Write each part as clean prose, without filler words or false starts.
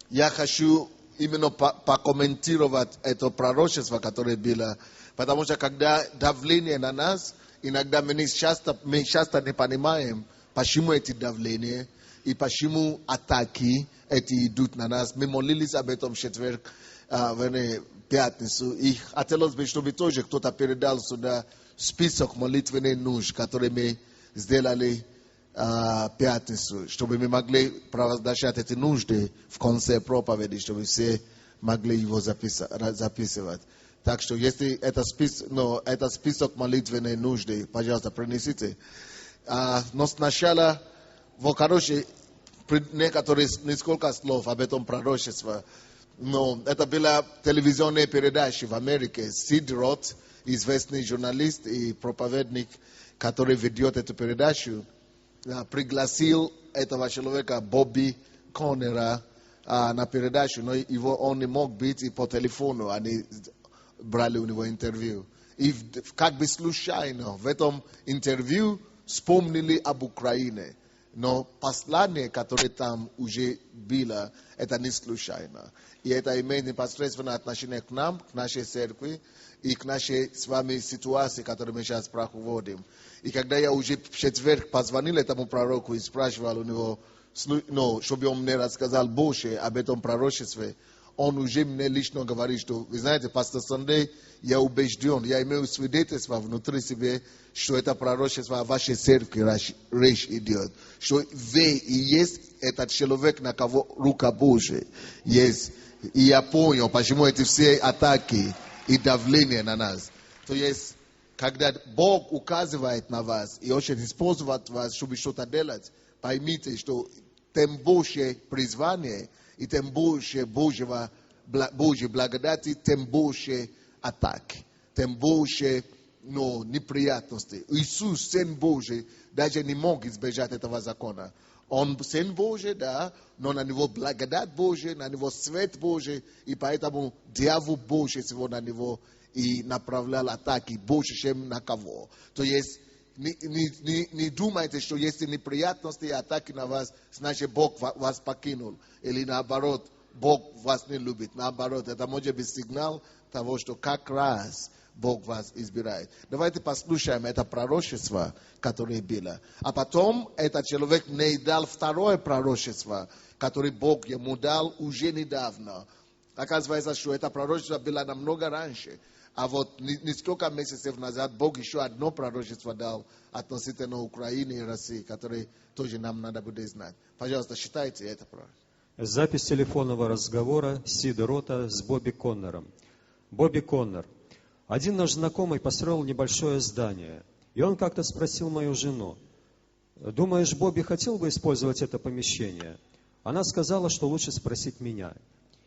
Я хочу именно покомментировать это пророчество, которое было. Потому что когда давление на нас, иногда мы часто не понимаем, почему эти давления и почему атаки эти идут на нас. Мы молились об этом в четверг, в пятницу. И хотелось бы, чтобы тоже кто-то передал сюда список молитвенных нужд, которые мы сделали пятницу, чтобы мы могли провозглашать эти нужды в конце проповеди, чтобы все могли его записывать. Так что, если это список молитвенной нужды, пожалуйста, принесите. Но сначала, некоторые несколько слов об этом пророчестве. Но это была телевизионная передача в Америке. Сид Рот, известный журналист и проповедник, который ведет эту передачу, пригласил этого человека, Бобби Коннера, на передачу, но он не мог быть, и по телефону они брали у него интервью. И как бы случайно в этом интервью вспомнили об Украине. Но послание, которое там уже было, это не случайно. И это имеет непосредственное отношение к нам, к нашей церкви и к нашей с вами ситуации, которую мы сейчас проходим. И когда я уже в четверг позвонил этому пророку и спрашивал у него, чтобы он мне рассказал больше об этом пророчестве, он уже мне лично говорит, что, вы знаете, пастор Сандей, я убежден, я имею свидетельство внутри себя, что это пророчество о вашей церкви речь идет. Что вы и есть этот человек, на кого рука Божия есть. И я понял, почему эти все атаки и давление на нас. То есть, когда Бог указывает на вас и очень использует вас, чтобы что-то делать, поймите, что тем больше призвание и тем больше Божьей благодати, тем больше атаки, тем больше неприятностей. Иисус, Сын Божий, даже не мог избежать этого закона. Он Сын Божий, да, но на него благодать Божия, на него свет Божий, и поэтому дьявол Божий сегодня на него и направлял атаки больше, чем на кого. То есть, не думайте, что если неприятности и атаки на вас, значит Бог вас покинул. Или наоборот, Бог вас не любит. Наоборот, это может быть сигнал того, что как раз Бог вас избирает. Давайте послушаем это пророчество, которое было. А потом этот человек мне дал второе пророчество, которое Бог ему дал уже недавно. Оказывается, что это пророчество было намного раньше. А вот несколько месяцев назад Бог еще одно пророчество дал относительно Украины и России, которое тоже нам надо будет знать. Пожалуйста, считайте это пророчество. Запись телефонного разговора Сида Рота с Бобби Коннором. Бобби Коннор. Один наш знакомый построил небольшое здание, и он как-то спросил мою жену: «Думаешь, Бобби хотел бы использовать это помещение?» Она сказала, что лучше спросить меня.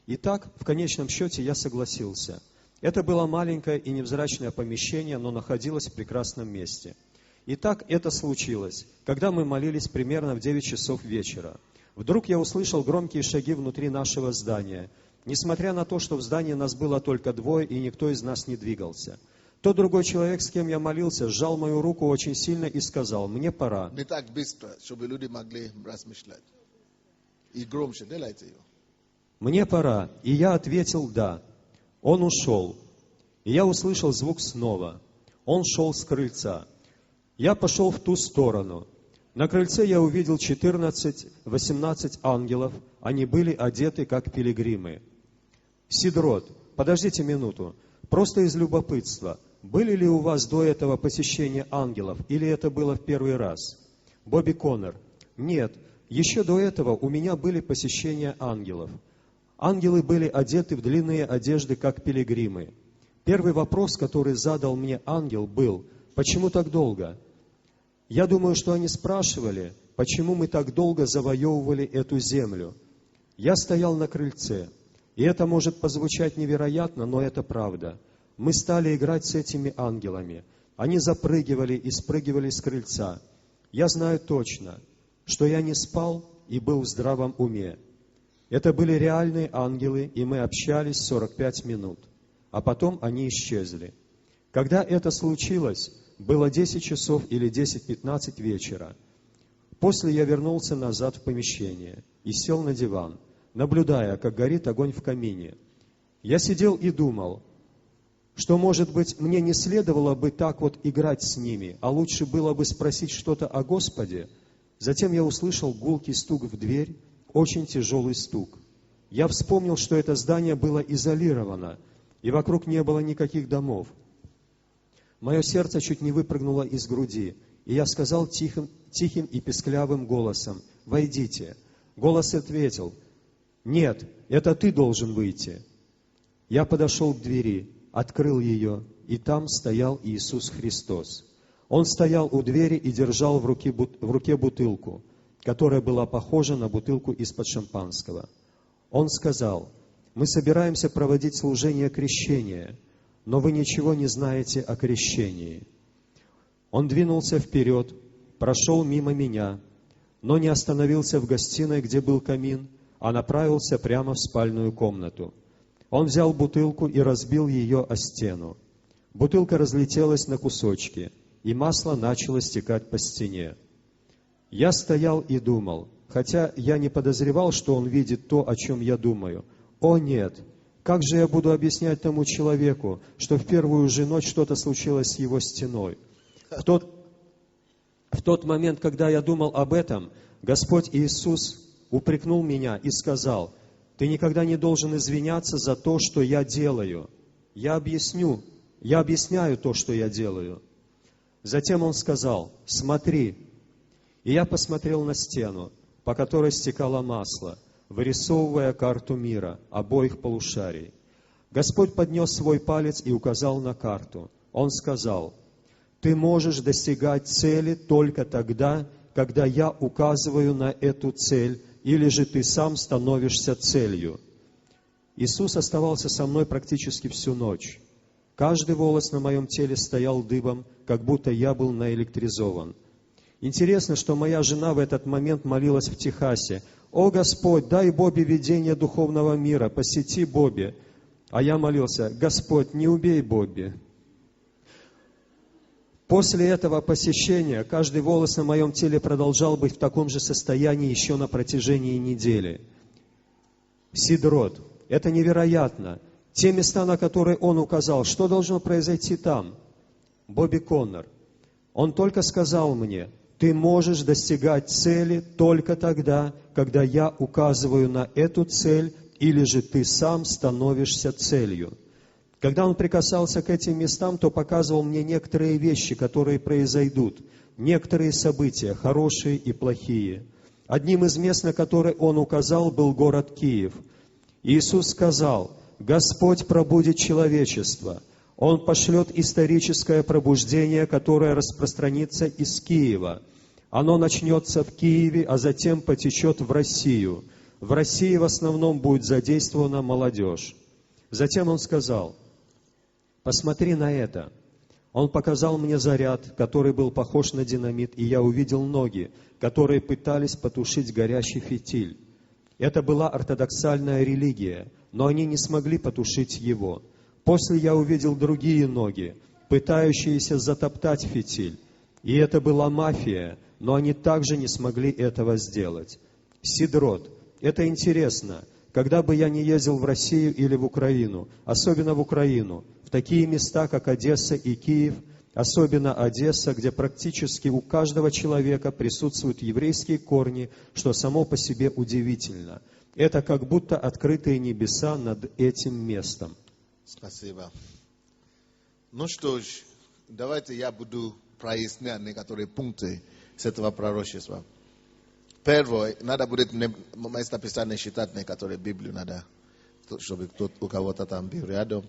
И так, в конечном счете, я согласился. Это было маленькое и невзрачное помещение, но находилось в прекрасном месте. И так это случилось, когда мы молились примерно в 9 часов вечера. Вдруг я услышал громкие шаги внутри нашего здания. Несмотря на то, что в здании нас было только двое, и никто из нас не двигался. Тот другой человек, с кем я молился, сжал мою руку очень сильно и сказал: «Мне пора». Не так быстро, чтобы люди могли размышлять. И громче делайте ее. «Мне пора». И я ответил «да». Он ушел. И я услышал звук снова. Он шел с крыльца. Я пошел в ту сторону. На крыльце я увидел 14-18 ангелов. Они были одеты как пилигримы. Сидрот, подождите минуту. Просто из любопытства. Были ли у вас до этого посещения ангелов? Или это было в первый раз? Бобби Коннор. Нет, еще до этого у меня были посещения ангелов. Ангелы были одеты в длинные одежды, как пилигримы. Первый вопрос, который задал мне ангел, был: «Почему так долго?» Я думаю, что они спрашивали, почему мы так долго завоевывали эту землю. Я стоял на крыльце, и это может позвучать невероятно, но это правда. Мы стали играть с этими ангелами. Они запрыгивали и спрыгивали с крыльца. Я знаю точно, что я не спал и был в здравом уме. Это были реальные ангелы, и мы общались 45 минут. А потом они исчезли. Когда это случилось, было 10 часов или 10:15 вечера. После я вернулся назад в помещение и сел на диван. наблюдая, как горит огонь в камине. Я сидел и думал, что, может быть, мне не следовало бы так вот играть с ними, а лучше было бы спросить что-то о Господе. Затем я услышал гулкий стук в дверь, очень тяжелый стук. Я вспомнил, что это здание было изолировано, и вокруг не было никаких домов. Мое сердце чуть не выпрыгнуло из груди, и я сказал тихим и песклявым голосом: «Войдите». Голос ответил: «Нет, это ты должен выйти». Я подошел к двери, открыл ее, и там стоял Иисус Христос. Он стоял у двери и держал в руке бутылку, которая была похожа на бутылку из-под шампанского. Он сказал: «Мы собираемся проводить служение крещения, но вы ничего не знаете о крещении». Он двинулся вперед, прошел мимо меня, но не остановился в гостиной, где был камин, а направился прямо в спальную комнату. Он взял бутылку и разбил ее о стену. Бутылка разлетелась на кусочки, и масло начало стекать по стене. Я стоял и думал, хотя я не подозревал, что он видит то, о чем я думаю. О нет! Как же я буду объяснять тому человеку, что в первую же ночь что-то случилось с его стеной? В тот момент, когда я думал об этом, Господь Иисус упрекнул меня и сказал: «Ты никогда не должен извиняться за то, что я делаю. Я объясняю то, что я делаю». Затем Он сказал: «Смотри». И я посмотрел на стену, по которой стекало масло, вырисовывая карту мира обоих полушарий. Господь поднес свой палец и указал на карту. Он сказал: «Ты можешь достигать цели только тогда, когда я указываю на эту цель, или же ты сам становишься целью». Иисус оставался со мной практически всю ночь. Каждый волос на моем теле стоял дыбом, как будто я был наэлектризован. Интересно, что моя жена в этот момент молилась в Техасе: «О Господь, дай Бобби видение духовного мира, посети Бобби». А я молился: «Господь, не убей Бобби». После этого посещения каждый волос на моем теле продолжал быть в таком же состоянии еще на протяжении недели. Сидрот. Это невероятно. Те места, на которые он указал, что должно произойти там? Бобби Коннор. Он только сказал мне: «Ты можешь достигать цели только тогда, когда я указываю на эту цель, или же ты сам становишься целью». Когда он прикасался к этим местам, то показывал мне некоторые вещи, которые произойдут, некоторые события, хорошие и плохие. Одним из мест, на которые он указал, был город Киев. Иисус сказал: «Господь пробудит человечество. Он пошлет историческое пробуждение, которое распространится из Киева. Оно начнется в Киеве, а затем потечет в Россию. В России в основном будет задействована молодежь». Затем он сказал: «Посмотри на это». Он показал мне заряд, который был похож на динамит, и я увидел ноги, которые пытались потушить горящий фитиль. Это была ортодоксальная религия, но они не смогли потушить его. После я увидел другие ноги, пытающиеся затоптать фитиль. И это была мафия, но они также не смогли этого сделать. Сидрот. Это интересно. Когда бы я ни ездил в Россию или в Украину, особенно в Украину, в такие места, как Одесса и Киев, особенно Одесса, где практически у каждого человека присутствуют еврейские корни, что само по себе удивительно. Это как будто открытые небеса над этим местом. Спасибо. Ну что ж, давайте я буду прояснять некоторые пункты с этого пророчества. Первое, надо будет место Писания считать некоторые Библию, надо, чтобы у кого-то там был рядом.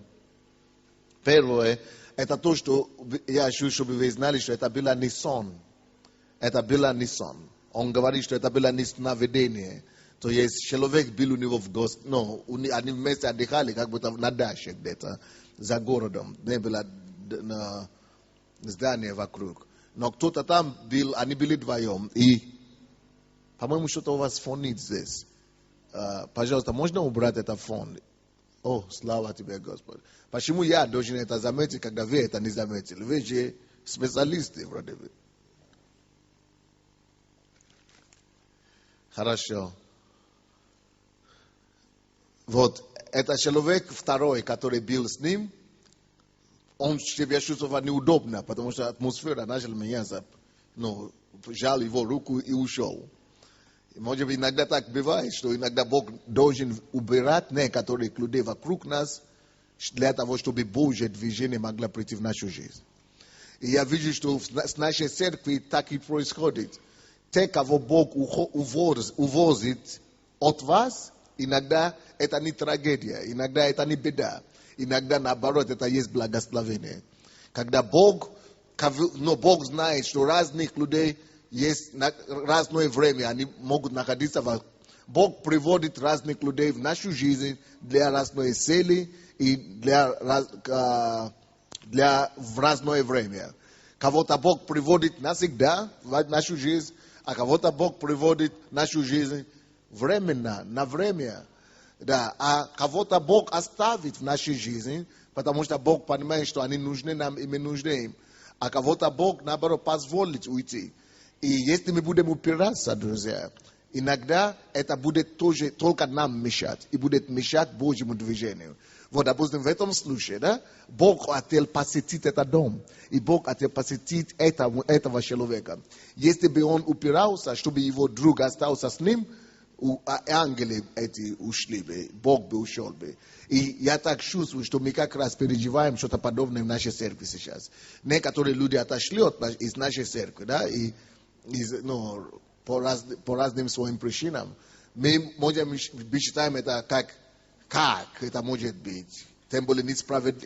Первое, это то, что я хочу, чтобы вы знали, что это было не сон. Это было не сон. Он говорит, что это было не сновидение. То есть человек был у него в гости, но они вместе отдыхали, как будто на даче где-то за городом. Не было здания вокруг. Но кто-то там был, они были вдвоем. И, по-моему, что-то у вас фонит здесь. Пожалуйста, можно убрать этот фон? О, слава тебе, Господь. Почему я должен это заметить, когда вы это не заметили? Вы же специалисты, вроде бы. Хорошо. Вот, это человек второй, который был с ним, он себя чувствовал неудобно, потому что атмосфера начала меняться. Ну, взял его руку и ушел. Может быть, иногда так бывает, что иногда Бог должен убирать некоторых людей вокруг нас для того, чтобы Божье движение могло прийти в нашу жизнь. И я вижу, что с нашей церкви так и происходит. Те, кого Бог увозит от вас, иногда это не трагедия, иногда это не беда. Иногда, наоборот, это есть благословение. Когда Бог знает, что разных людей есть разное время, они могут находиться Бог приводит разных людей в нашу жизнь для разной цели и в разное время. Кого-то Бог приводит навсегда в нашу жизнь, а кого-то Бог приводит в нашу жизнь временно, на время. Да, а кого-то Бог оставит в нашей жизни, потому что Бог понимает, что они нужны нам, и мы нужны им. А кого-то Бог, наоборот, позволит уйти. И если мы будем упираться, друзья, иногда это будет тоже только нам мешать, и будет мешать Божьему движению. Вот, допустим, в этом случае, да, Бог хотел посетить этот дом, и Бог хотел посетить этого человека. Если бы он упирался, чтобы его друг остался с ним, ангелы эти ушли бы, Бог бы ушел бы. И я так чувствую, что мы как раз переживаем что-то подобное в нашей церкви сейчас. Некоторые люди отошли из нашей церкви, да, и по разным своим причинам. Мы можем считаем это как это может быть. Тем более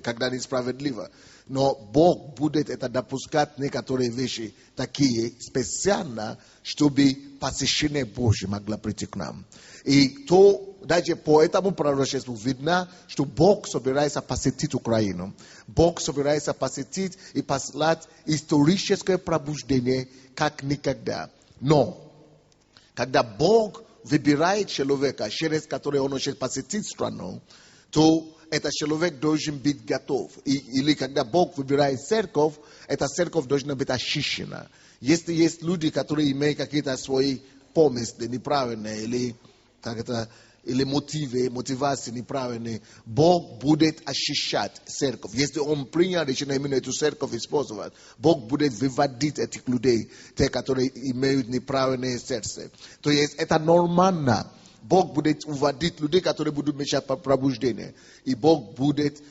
когда несправедливо. Но Бог будет это допускать некоторые вещи такие специально, чтобы посещение Божье могло прийти к нам. И то даже по этому пророчеству видно, что Бог собирается посетить Украину. Бог собирается посетить и послать историческое пробуждение как никогда. Но когда Бог выбирает человека, через который он хочет посетить страну, то этот человек должен быть готов. Или когда Бог выбирает церковь, эта церковь должна быть очищена. Если есть люди, которые имеют какие-то свои помыслы неправильные, или мотивации неправильные, Бог будет очищать церковь. Если он принял решение именно эту церковь использовать, Бог будет выводить этих людей, те, которые имеют неправильное сердце. То есть это нормально. Бог будет уводить людей, которые будут мешать пробуждению. И Бог будет,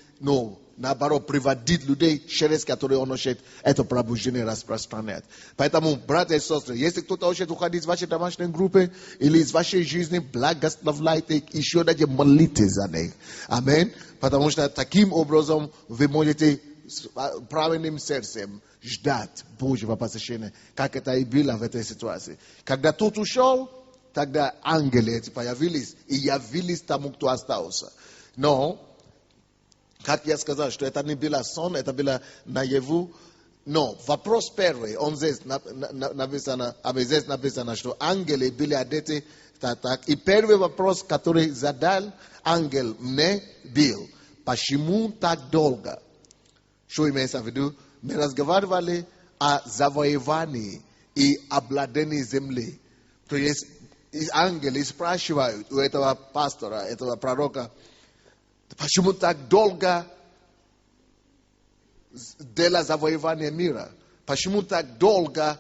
наоборот, приводить людей, через которые он хочет это пробуждение распространять. Поэтому, братья и сестры, если кто-то хочет уходить из вашей домашней группы или из вашей жизни, благословляйте их, еще даже молитесь за них. Аминь. Потому что таким образом вы можете с правильным сердцем ждать Божьего посещения, как это и было в этой ситуации. Когда тот ушел, тогда ангелы эти появились и явились тому, кто остался. Но, как я сказал, что это не было сон, это было наяву. Но вопрос первый, здесь написано, что ангелы были одеты так. И первый вопрос, который задал ангел мне, был, почему так долго? Что имеется в виду? Мы разговаривали о завоевании и обладании земли. То есть, ангелы спрашивают у этого пастора, этого пророка, почему так долго дело завоевания мира? Почему так долго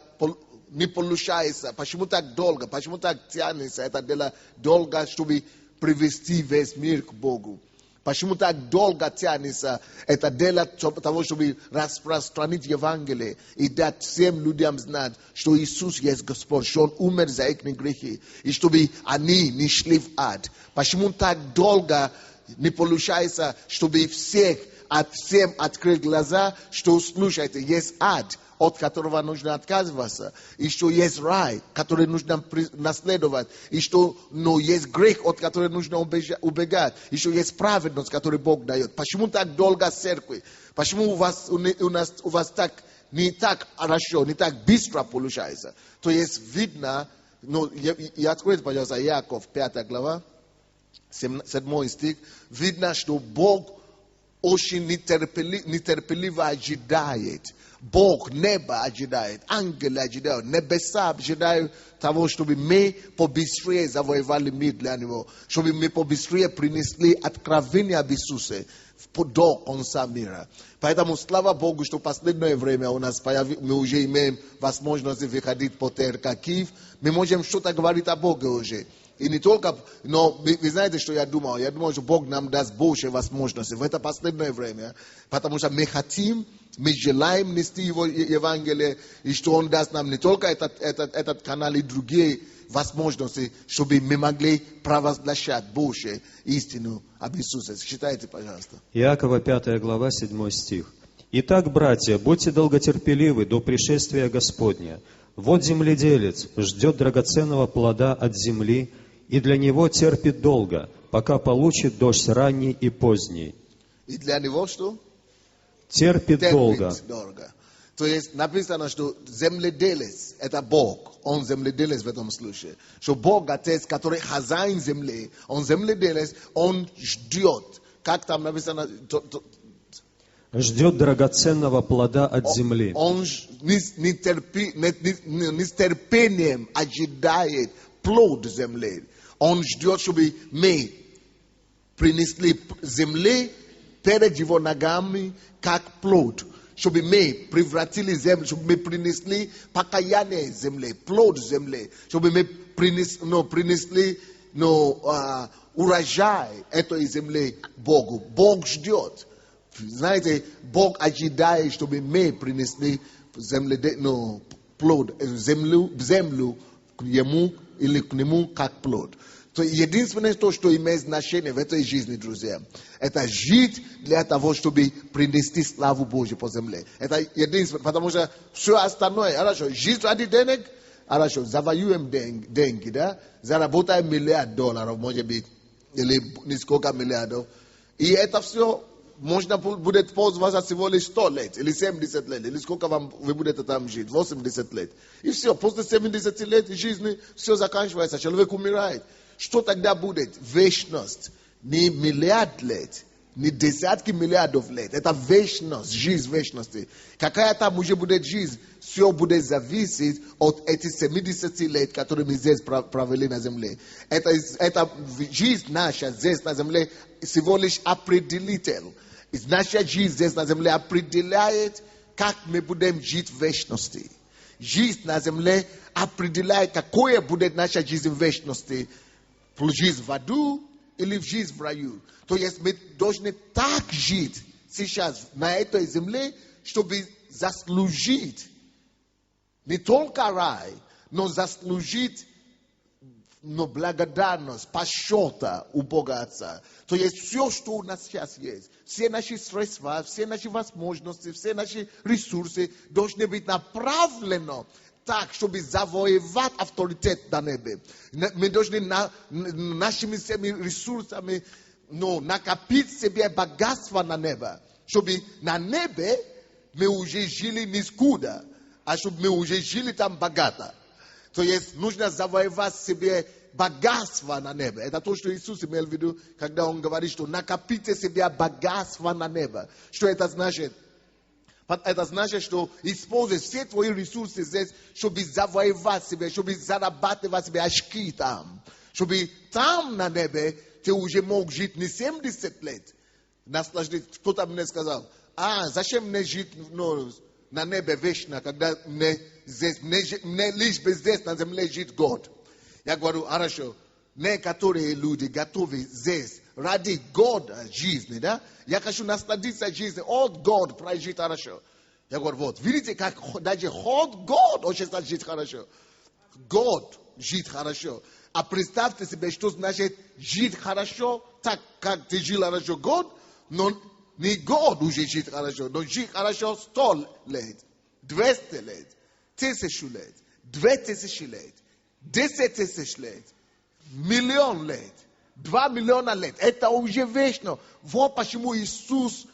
не получается? Почему так долго? Почему так тянется это дело долго, чтобы привести весь мир к Богу? Почему так долго тянется это дело того, чтобы распространить Евангелие и дать всем людям знать, что Иисус есть Господь, что Он умер за их грехи, и чтобы они не шли в ад? Почему так долго не получается, чтобы всем открыть глаза, что, слушайте, есть ад, от которого нужно отказываться, и что есть рай, который нужно наследовать, и что есть грех, от которого нужно убегать, и что есть праведность, которую Бог дает. Почему так долго церкви? Почему у вас так не так хорошо, не так быстро получается? То есть видно, откройте, пожалуйста, Яков, 5 глава, 7 стих, видно, что Бог очень нетерпеливо ожидает. Бог неба ожидает, ангелы ожидают, небеса ожидают того, чтобы мы побыстрее завоевали мир для Него, чтобы мы побыстрее принесли откровение об Иисусе до конца мира. Поэтому слава Богу, что в последнее время мы уже имеем возможность выходить по ТРК Киев, мы можем что-то говорить о Боге уже. И не только, но вы знаете, что я думал? Я думал, что Бог нам даст больше возможностей в это последнее время, потому что мы хотим, мы желаем нести Его Евангелие, и что Он даст нам не только этот канал и другие возможности, чтобы мы могли провозглашать больше истину об Иисусе. Читайте, пожалуйста. Иакова 5 глава, 7 стих. «Итак, братья, будьте долготерпеливы до пришествия Господня. Вот земледелец ждет драгоценного плода от земли, и для него терпит долго, пока получит дождь ранний и поздний». И для него что? Терпит долго. То есть написано, что земледелец – это Бог. Он земледелец в этом случае. Что Бог, Отец, который хозяин земли, он земледелец, он ждет. Как там написано? Ждет драгоценного плода от земли. Он с терпением ожидает плод земли. Он ждет, чтобы мы принесли земле перед его ногами, как плод. Чтобы мы превратили землю, чтобы мы принесли покаяние земли, плод земли. Чтобы мы принесли урожай этой земли Богу. Бог ждет. Знаете, Бог ожидает, чтобы мы принесли плод, землю к Ему или к Нему как плод. То единственное, то, что имеет значение в этой жизни, друзья, это жить для того, чтобы принести славу Божью по земле. Это единственное, потому что все остальное, хорошо, жить ради денег, хорошо, завоюем деньги, да, заработаем $1 миллиард, может быть, или несколько миллиардов, и это все можно будет пользоваться всего лишь 100 лет, или 70 лет, или сколько вы будете там жить, 80 лет. И все, после 70 лет жизни все заканчивается, человек умирает. Что тогда будет? Вечность. Не миллиард лет, не десятки миллиардов лет. Это вечность, жизнь вечности. Какая там уже будет жизнь, все будет зависеть от этих 70 лет, которые мы здесь провели на земле. Это жизнь наша здесь на земле всего лишь определитель. Наша жизнь здесь на земле определяет, как мы будем жить в вечности. Жизнь на земле определяет, какое будет наша жизнь в вечности. Жизнь в аду или жизнь в раю. То есть мы должны так жить сейчас на этой земле, чтобы заслужить не только рай, но заслужить благодарность, почета у Бога Отца. То есть все, что у нас сейчас есть, все наши средства, все наши возможности, все наши ресурсы должны быть направлены так, чтобы завоевать авторитет на небе. Мы должны нашими всеми ресурсами накопить себе богатство на небе. Чтобы на небе мы уже жили не скудо, а чтобы мы уже жили там богато. То есть нужно завоевать себе богатство на небе. Это то, что Иисус имел в виду, когда Он говорит, что накопите себе богатство на небе. Что это значит? Это значит, что используй все твои ресурсы здесь, чтобы завоевать себя, чтобы зарабатывать себе очки там. Чтобы там на небе ты уже мог жить не 70 лет. Наслаждаться. Кто-то мне сказал, зачем мне жить на небе вечно, когда мне лишь бы здесь на земле жить год. Я говорю, хорошо, некоторые люди готовы здесь ради года жизни, да? Я хочу насладиться жизнью от года прожить хорошо. Я говорю, вот, видите, как даже от года очень жить хорошо. Год жить хорошо. А представьте себе, что значит жить хорошо, так как ты жил хорошо год, но не год уже жить хорошо, но жить хорошо 100 лет, 200 лет, 1000 лет, 2000 лет, 10 тысяч лет, 1 миллион лет, 2 миллиона лет. Это уже вечно. Вот почему Иисус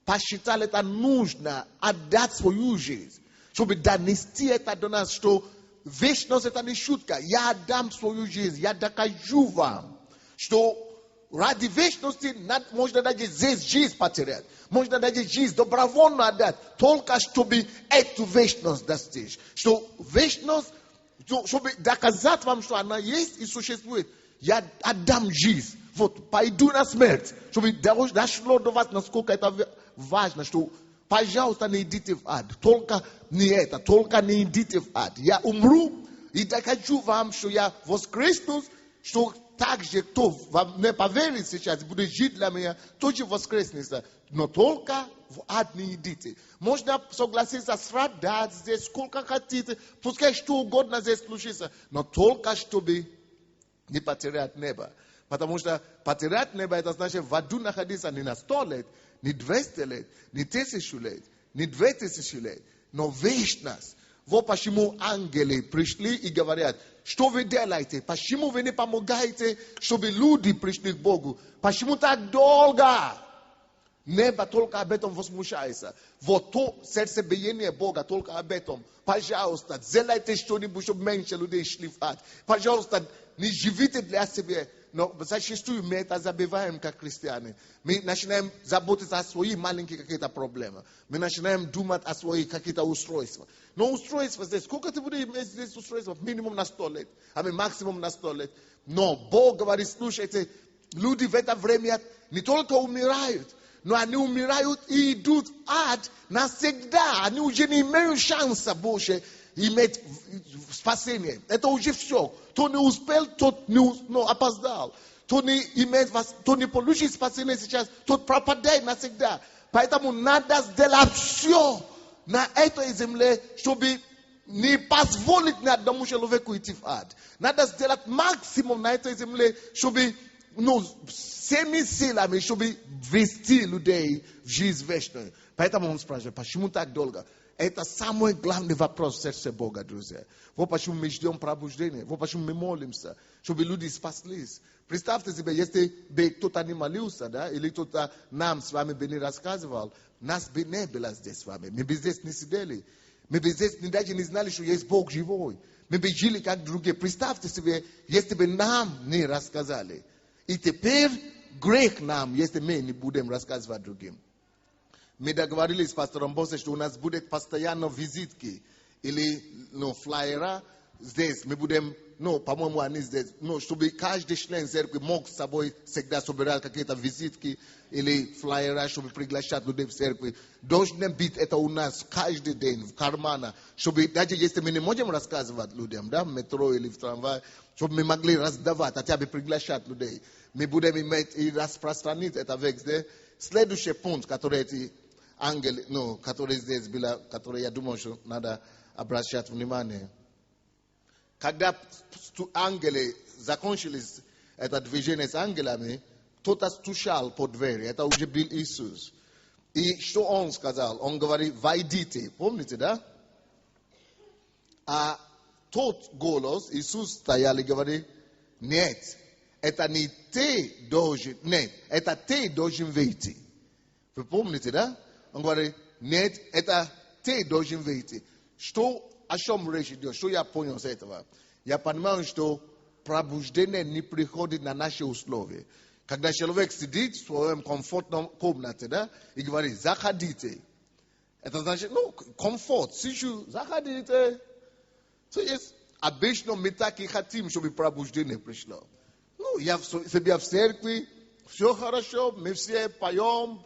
посчитал это нужно отдать свою жизнь, чтобы донести это до нас, что вечность это не шутка. Я отдам свою жизнь, я докажу вам, что ради вечности можно даже здесь жизнь потерять. Можно даже жизнь добровольно отдать, только чтобы эту вечность достичь. Что вечность, чтобы доказать вам, что она есть и существует, я отдам жизнь. Вот, пойду на смерть. Чтобы дошло до вас, насколько это важно, что, пожалуйста, не идите в ад. Только не это, только не идите в ад. Я умру и докажу вам, что я воскреснусь, что также кто не поверит сейчас, будет жить для меня, тоже воскреснется. Но только в ад не идите. Можно согласиться страдать здесь, сколько хотите, пускай что угодно здесь случится, но только чтобы не потерять небо. Потому что потерять небо, это значит в аду находиться не на 100 лет, не 200 лет, не 1000 лет, не 2000 лет, но вечность. Вот почему ангелы пришли и говорят, что вы делаете? Почему вы не помогаете, чтобы люди пришли к Богу? Почему так долго? Небо только об этом возмущается. Вот то сердцебиение Бога только об этом. Пожалуйста, сделайте что-нибудь, чтобы меньше людей шли в ад. Пожалуйста, не живите для себя. Но зачастую мы это забываем, как христиане. Мы начинаем заботиться о своих маленьких каких-то проблемах. Мы начинаем думать о своих каких-то устройствах. Но устройство здесь, сколько ты будешь иметь здесь устройство? Минимум на 100 лет. Максимум на 100 лет. Но Бог говорит, слушайте, люди в это время не только умирают, но они умирают и идут в ад навсегда. Они уже не имеют шанса больше иметь спасение. Это уже все. Кто не успел, тот не опоздал. Кто не имеет, кто не получит спасение сейчас, тот пропадает навсегда. Поэтому надо сделать все на этой земле, чтобы не позволить ни одному человеку идти в ад. Надо сделать максимум на этой земле, чтобы всеми силами, чтобы ввести людей в жизнь вечную. Поэтому он спрашивает, почему так долго? Это самый главный вопрос в сердце Бога, друзья. Вот почему мы ждем пробуждения. Вот почему мы молимся, чтобы люди спаслись. Представьте себе, если бы кто-то не молился, да, или кто-то нам с вами бы не рассказывал, нас бы не было здесь с вами. Мы бы здесь не сидели. Мы бы здесь даже не знали, что есть Бог живой. Мы бы жили как другие. Представьте себе, если бы нам не рассказали. И теперь грех нам, если мы не будем рассказывать другим. Мы договорились с пастором Босе, что у нас будет постоянно визитки или флайера здесь. Мы будем, по-моему, они здесь, чтобы каждый член церкви мог с собой всегда собирать какие-то визитки или флайера, чтобы приглашать людей в церкви. Должно быть это у нас каждый день в карманах, чтобы даже если мы не можем рассказывать людям, да, в метро или в трамвае, чтобы мы могли раздавать, хотя бы приглашать людей. Мы будем иметь и распространить это везде. Следующий пункт, который эти ангелы, которые здесь были, которые я думаю, что надо обращать внимание. Когда ангелы закончили это движение с ангелами, кто-то стучал по двери. Это уже был Иисус. И что он сказал? Он говорит, войдите. Помните, да? А тот голос, Иисус стоял и говорит, нет, это не ты должен, нет, это ты должен выйти. Вы помните, да? Он говорит, нет, это ты должен выйти. Что, о чем речь идет? Что я понял с этого? Я понимаю, что пробуждение не приходит на наши условия. Когда человек сидит в своем комфортном комнате, да, и говорит, заходите. Это значит, комфорт, сижу, заходите. То есть, обычно мы так и хотим, чтобы пробуждение пришло. Я себя в церкви, все хорошо, мы все поем.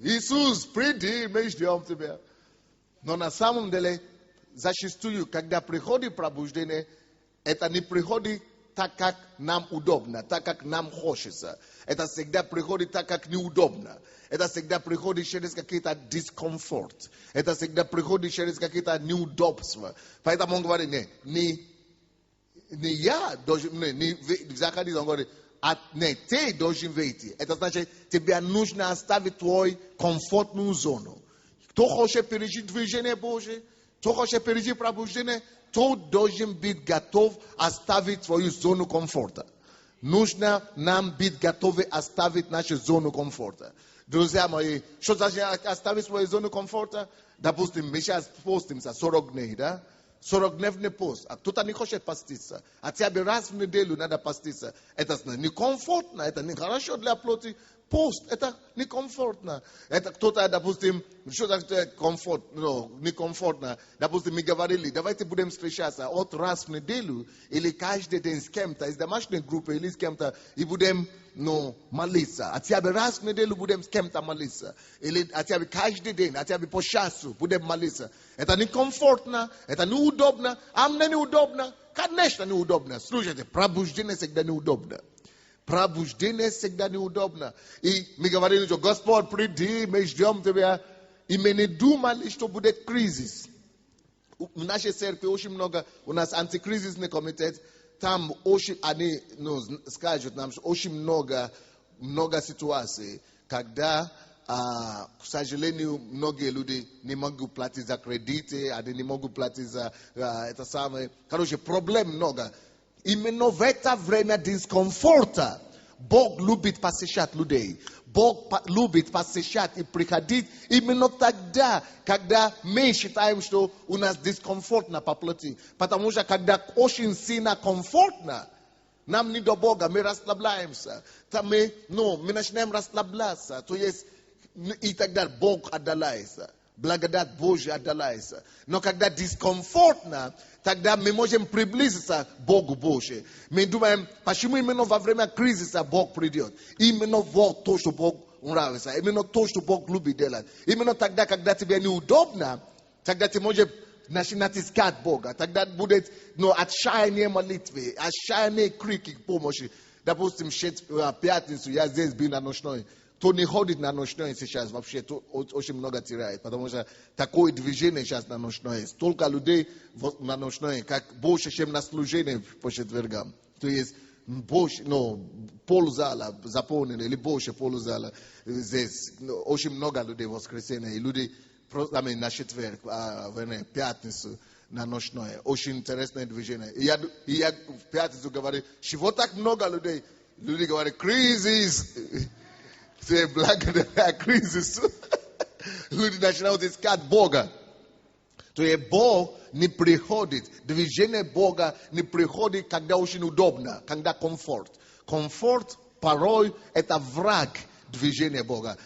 Иисус, приди, мы ждем тебя. Но на самом деле, зачастую, когда приходит пробуждение, это не приходит так, как нам удобно, так, как нам хочется. Это всегда приходит так, как неудобно. Это всегда приходит через какие-то дискомфорт. Это всегда приходит через какие-то неудобства. Поэтому он говорит, не я должен, не заходить, он говорит, не ты должен выйти. Это значит, тебе нужно оставить твою комфортную зону. Кто хочет пережить движение Божие, кто хочет пережить пробуждение, тот должен быть готов оставить свою зону комфорта. Нужно нам быть готовы оставить нашу зону комфорта. Друзья мои, что значит оставить свою зону комфорта? Допустим, мы сейчас постимся 40 дней, да? 40-дневный пост. А кто-то не хочет поститься. Хотя бы раз в неделю надо поститься. Это некомфортно, это нехорошо для плоти. Пост, это некомфортно. Это кто-то, допустим, что такое комфорт, некомфортно. Допустим, мы говорили, давайте будем встречаться от раз в неделю или каждый день с кем-то, из домашней группы или с кем-то, и будем молиться. Хотя бы раз в неделю будем с кем-то молиться. Или хотя бы каждый день, хотя бы по часу будем молиться. Это некомфортно, это неудобно. А мне неудобно? Конечно, неудобно. Слушайте, пробуждение всегда неудобно. Пробуждение всегда неудобно. И мы говорили, что Господь, приди, мы ждем Тебя. И мы не думали, что будет кризис. В нашей церкви очень много, у нас антикризисный комитет, там очень, они скажут нам, что очень много ситуаций, когда, к сожалению, многие люди не могут платить за кредиты, они не могут платить за это самое. Короче, проблем много. Именно в это время дискомфорта Бог любит посещать людей. Бог любит посещать и приходить именно тогда, когда мы считаем, что у нас дискомфортно по плоти. Потому что когда очень сильно комфортно, нам не до Бога, мы расслабляемся. Там мы начинаем расслабляться. То есть, и тогда Бог отдаляется. Благодать Божья отдаляется. Но когда дискомфортно, тогда мы можем приблизиться к Богу Божьему. Мы думаем, почему именно во время кризиса Бог придет. Именно вот то, что Бог нравится. Именно то, что Бог любит делать. Именно тогда, когда тебе неудобно, тогда ты можешь начинать искать Бога. Тогда будет отчаяние молитвы, отчаяние крики помощи. Допустим, в пятницу я здесь был на ночной. Кто не ходит на ночной сейчас, вообще очень много теряет. Потому что такое движение сейчас на ночной. Столько людей на ночной, как больше, чем на служении по четвергам. То есть больше, ползала заполнены, или больше ползала здесь. Очень много людей в воскресенье. И люди на четверг, в пятницу на ночной. Очень интересное движение. И я в пятницу говорю, чего так много людей? Люди говорят, кризис. Все благодаря кризису люди начинают искать Бога. То есть Бог не приходит, движение Бога не приходит, когда очень удобно, когда комфорт. Комфорт порой это враг движения Бога.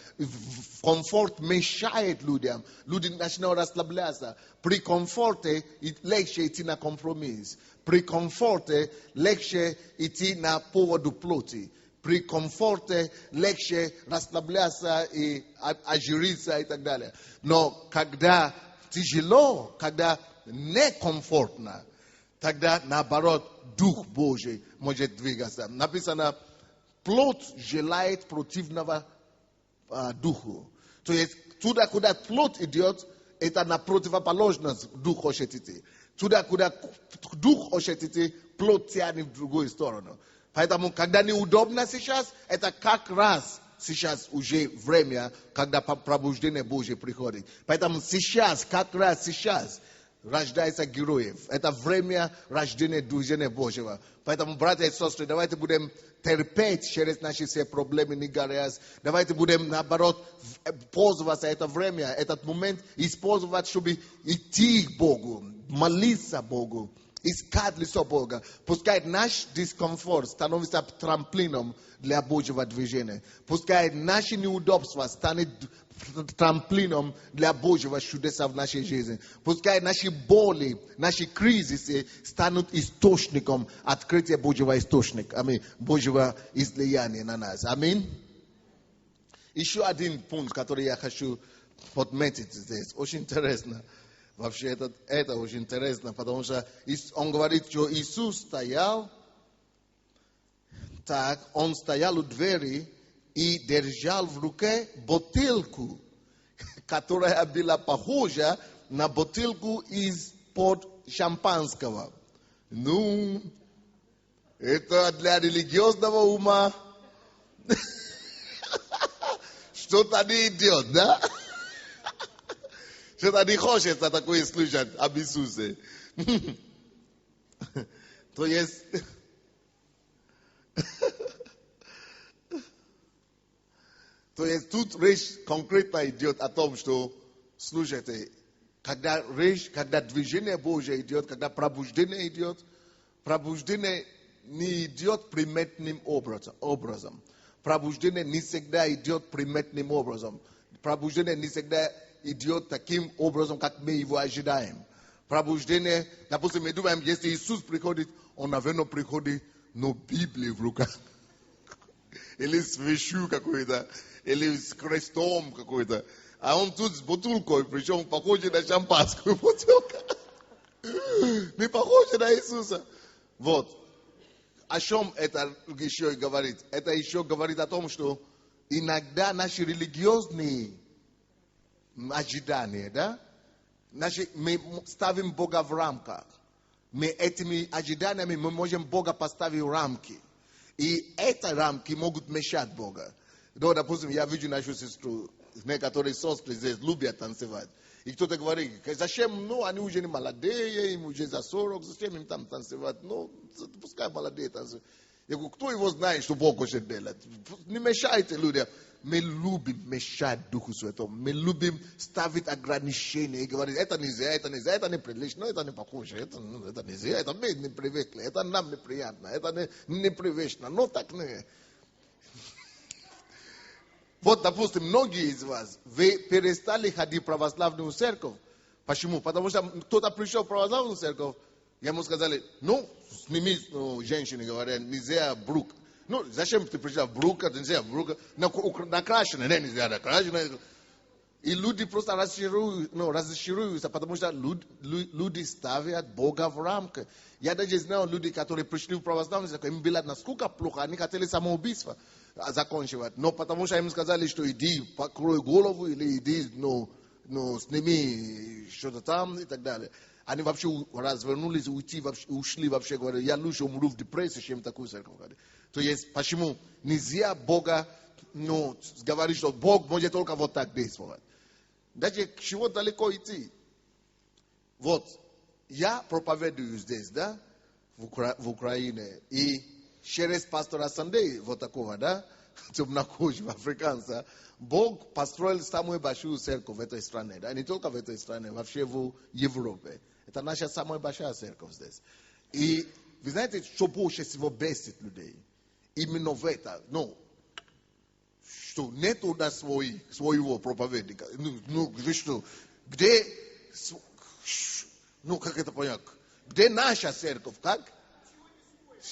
Комфорт мешает людям. Люди начинают расслабляться. При комфорте легче идти на компромисс. При комфорте легче идти на поводу плоти. При комфорте легче расслабляться и ожириться и так далее. Но когда тяжело, когда некомфортно, тогда наоборот Дух Божий может двигаться. Написано, плоть желает противного духу. То есть туда, куда плоть идет, это на противоположность Дух хочет идти. Туда, куда Дух хочет идти, плоть тянет в другую сторону. Поэтому, когда неудобно сейчас, это как раз сейчас уже время, когда пробуждение Божье приходит. Поэтому сейчас, как раз сейчас, рождается героев. Это время рождения движения Божьего. Поэтому, братья и сестры, давайте будем терпеть через наши все проблемы, не горясь. Давайте будем, наоборот, пользоваться это время, этот момент, использовать, чтобы идти к Богу, молиться Богу. Искать лицо Бога. Пускай наш дискомфорт становится трамплином для Божьего движения. Пускай наши неудобства станут трамплином для Божьего чудеса в нашей жизни. Пускай наши боли, наши кризисы станут источником открытия Божьего источника. Аминь. Божьего излияния на нас. Аминь. Еще один пункт, который я хочу подметить здесь. Очень интересно. Вообще это очень интересно, потому что он говорит, что Иисус стоял, так, он стоял у двери и держал в руке бутылку, которая была похожа на бутылку из-под шампанского. Это для религиозного ума что-то не идет, да? Что-то не хочется такое слышать об Иисусе. То есть, тут речь конкретно идет о том, что, слушайте, когда движение Божье идет, когда пробуждение идет, пробуждение не идет приметным образом. Пробуждение не всегда идет приметным образом. Пробуждение не всегда идет таким образом, как мы его ожидаем. Пробуждение, допустим, мы думаем, если Иисус приходит, Он, наверное, приходит, но Библия в руках. Или с вещью какой-то, или с крестом какой-то. А он тут с бутылкой, причем похоже на шампанскую бутылку. Не похоже на Иисуса. Вот. О чем это еще и говорит? Это еще говорит о том, что иногда наши религиозные ожидания, да? Мы ставим Бога в рамках. Мы этими ожиданиями мы можем Бога поставить в рамки. И эти рамки могут мешать Бога. Но, допустим, я вижу нашу сестру, некоторые сестры здесь любят танцевать. И кто-то говорит, зачем, ну, они уже не молодые, им уже за 40, зачем им там танцевать? Ну, пускай молодые танцуют. Я говорю, кто его знает, что Бог хочет делать? Не мешайте людям. Мы любим мешать Духу Святому. Мы любим ставить ограничения и говорить, это нельзя, это неприлично, это не похоже, это нельзя, это мы не привыкли, это нам неприятно, это непривычно, но так не. Вот, допустим, многие из вас, вы перестали ходить в православную церковь. Почему? Потому что кто-то пришел в православную церковь, ему сказали, ну, сними, женщины говорят, нельзя брук. Ну, зачем ты пришел в брука, нельзя брука, накрашенная, нельзя накрашенная. И люди просто разочаруются, потому что люди ставят Бога в рамки. Я даже знаю людей, которые пришли в православную церковь, им было насколько плохо, они хотели самоубийство закончивать. Но потому что им сказали, что иди покрой голову, или иди, сними что-то там и так далее. Они вообще развернулись, ушли вообще, говорят, я лучше умру в депрессии, чем в такую церковь. То есть, почему нельзя Бога, говорить, что Бог может только вот так действовать. Даже к чего далеко идти? Вот, я проповедую здесь, да, в Украине, и через пастора Сандей, вот такого, да, темнокожего африканца, Бог построил самую большую церковь в этой стране, да, не только в этой стране, вообще в Европе. Это наша самая большая церковь здесь. И вы знаете, что больше всего бесит людей? Именно в это, что нет у нас своего проповедника. Вы что, где, как это понять? Где наша церковь, как?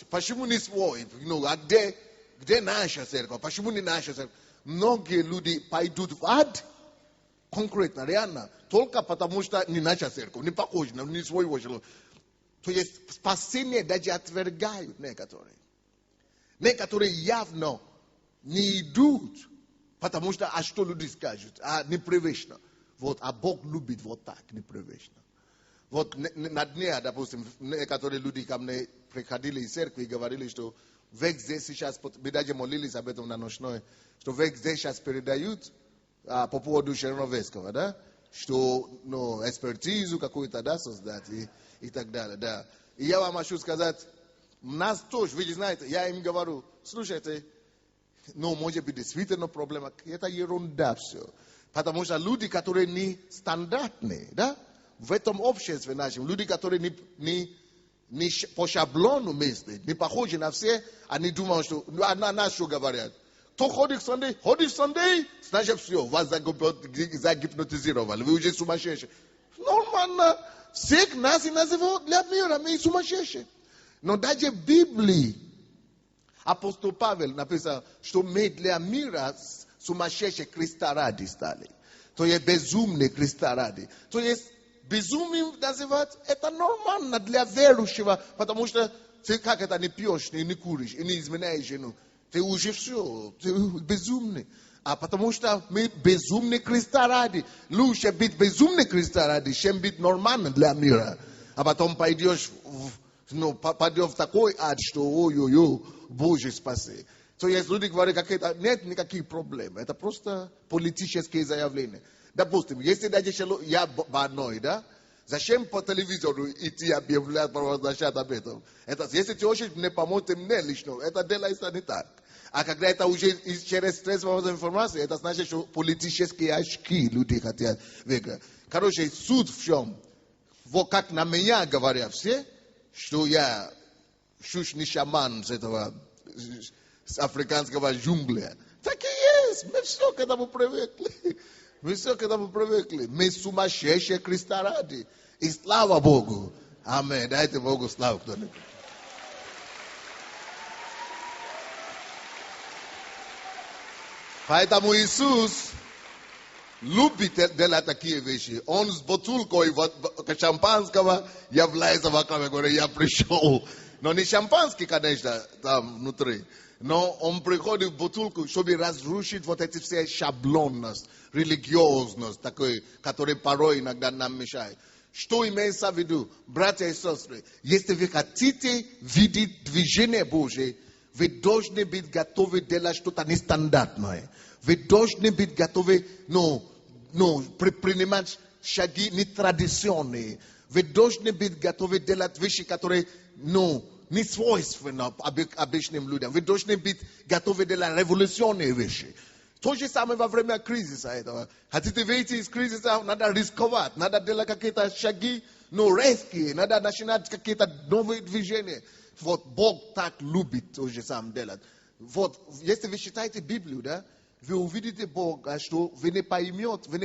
Почему не свой? А где наша церковь? Почему не наша церковь? Многие люди пойдут в ад, конкретно, реально, только потому что не наша церковь, не похожа, не своего человека. То есть спасение даже отвергают некоторые. Некоторые явно не идут, потому что, а что люди скажут? Непривычно. Вот, а Бог любит вот так, непривычно. Вот на дне, допустим, некоторые люди ко мне приходили из церкви и говорили, что век здесь сейчас, мы даже молились об этом на ночной, что век здесь сейчас передают по поводу Черновецкого, да, что экспертизу какую-то, да, создать и так далее, да. И я вам хочу сказать, нас тоже, вы знаете, я им говорю, слушайте, может быть действительно проблема, это ерунда все. Потому что люди, которые не стандартные, да, в этом обществе нашем, люди, которые не по шаблону мыслят, не похожи на все, они думают, что на нас что говорят. Кто ходит в Sunday, значит все, вас загипнотизировали, вы уже сумасшедшие. Нормально, всех нас и называют для мира, мы сумасшедшие. Но даже в Библии апостол Павел написал, что мы для мира сумасшедшие Христа ради стали. То есть безумные Христа ради. То есть безумием называть это нормально для верующего, потому что ты как это не пьешь, не куришь, и не изменяешь жену. Ты уже все, ты безумный. А потому что мы безумные Христа ради. Лучше быть безумным Христа ради, чем быть нормальным для мира. А потом пойдешь попадешь в такой ад, что ой-ой-ой, Боже спаси. То есть люди говорят, нет никаких проблем. Это просто политические заявления. Допустим, если даже я больной, да? Зачем по телевизору идти объявлять, провозглашать об этом? Если ты хочешь мне помочь, мне лично, это делается не так. А когда это уже через средства информации, это значит, что политические очки люди хотят выиграть. Короче, суть в чем? Вот как на меня говорят все, что я чушь шаман с этого, с африканского джунгля. Так и есть. Мы все к этому привыкли. Мы все к этому привыкли. Мы сумасшедшие Христа ради. И слава Богу. Аминь. Дайте Богу славу кто-нибудь. Поэтому Иисус любит делать такие вещи. Он с бутылкой шампанского является вокруг и говорит, я пришел. Но не шампанский, конечно, там внутри. Но он приходит в бутылку, чтобы разрушить вот эти все шаблонность, религиозность, такой, который порой иногда нам мешает. Что имеется в виду, братья и сестры? Если вы хотите видеть движение Божие, вы должны быть готовы делать что-то нестандартное. Вы должны быть готовы, предпринимать шаги нетрадиционные. Вы должны быть готовы делать вещи, которые, не свойственны обычным людям. Вы должны быть готовы делать революционные вещи. То же самое во время кризиса этого. Хотите выйти из кризиса, надо рисковать, надо делать какие-то шаги, резкие, надо начинать какие-то новые движения. Вот Бог так любит то же самое делать. Вот, если вы читаете Библию, да, вы увидите Бога, что вы не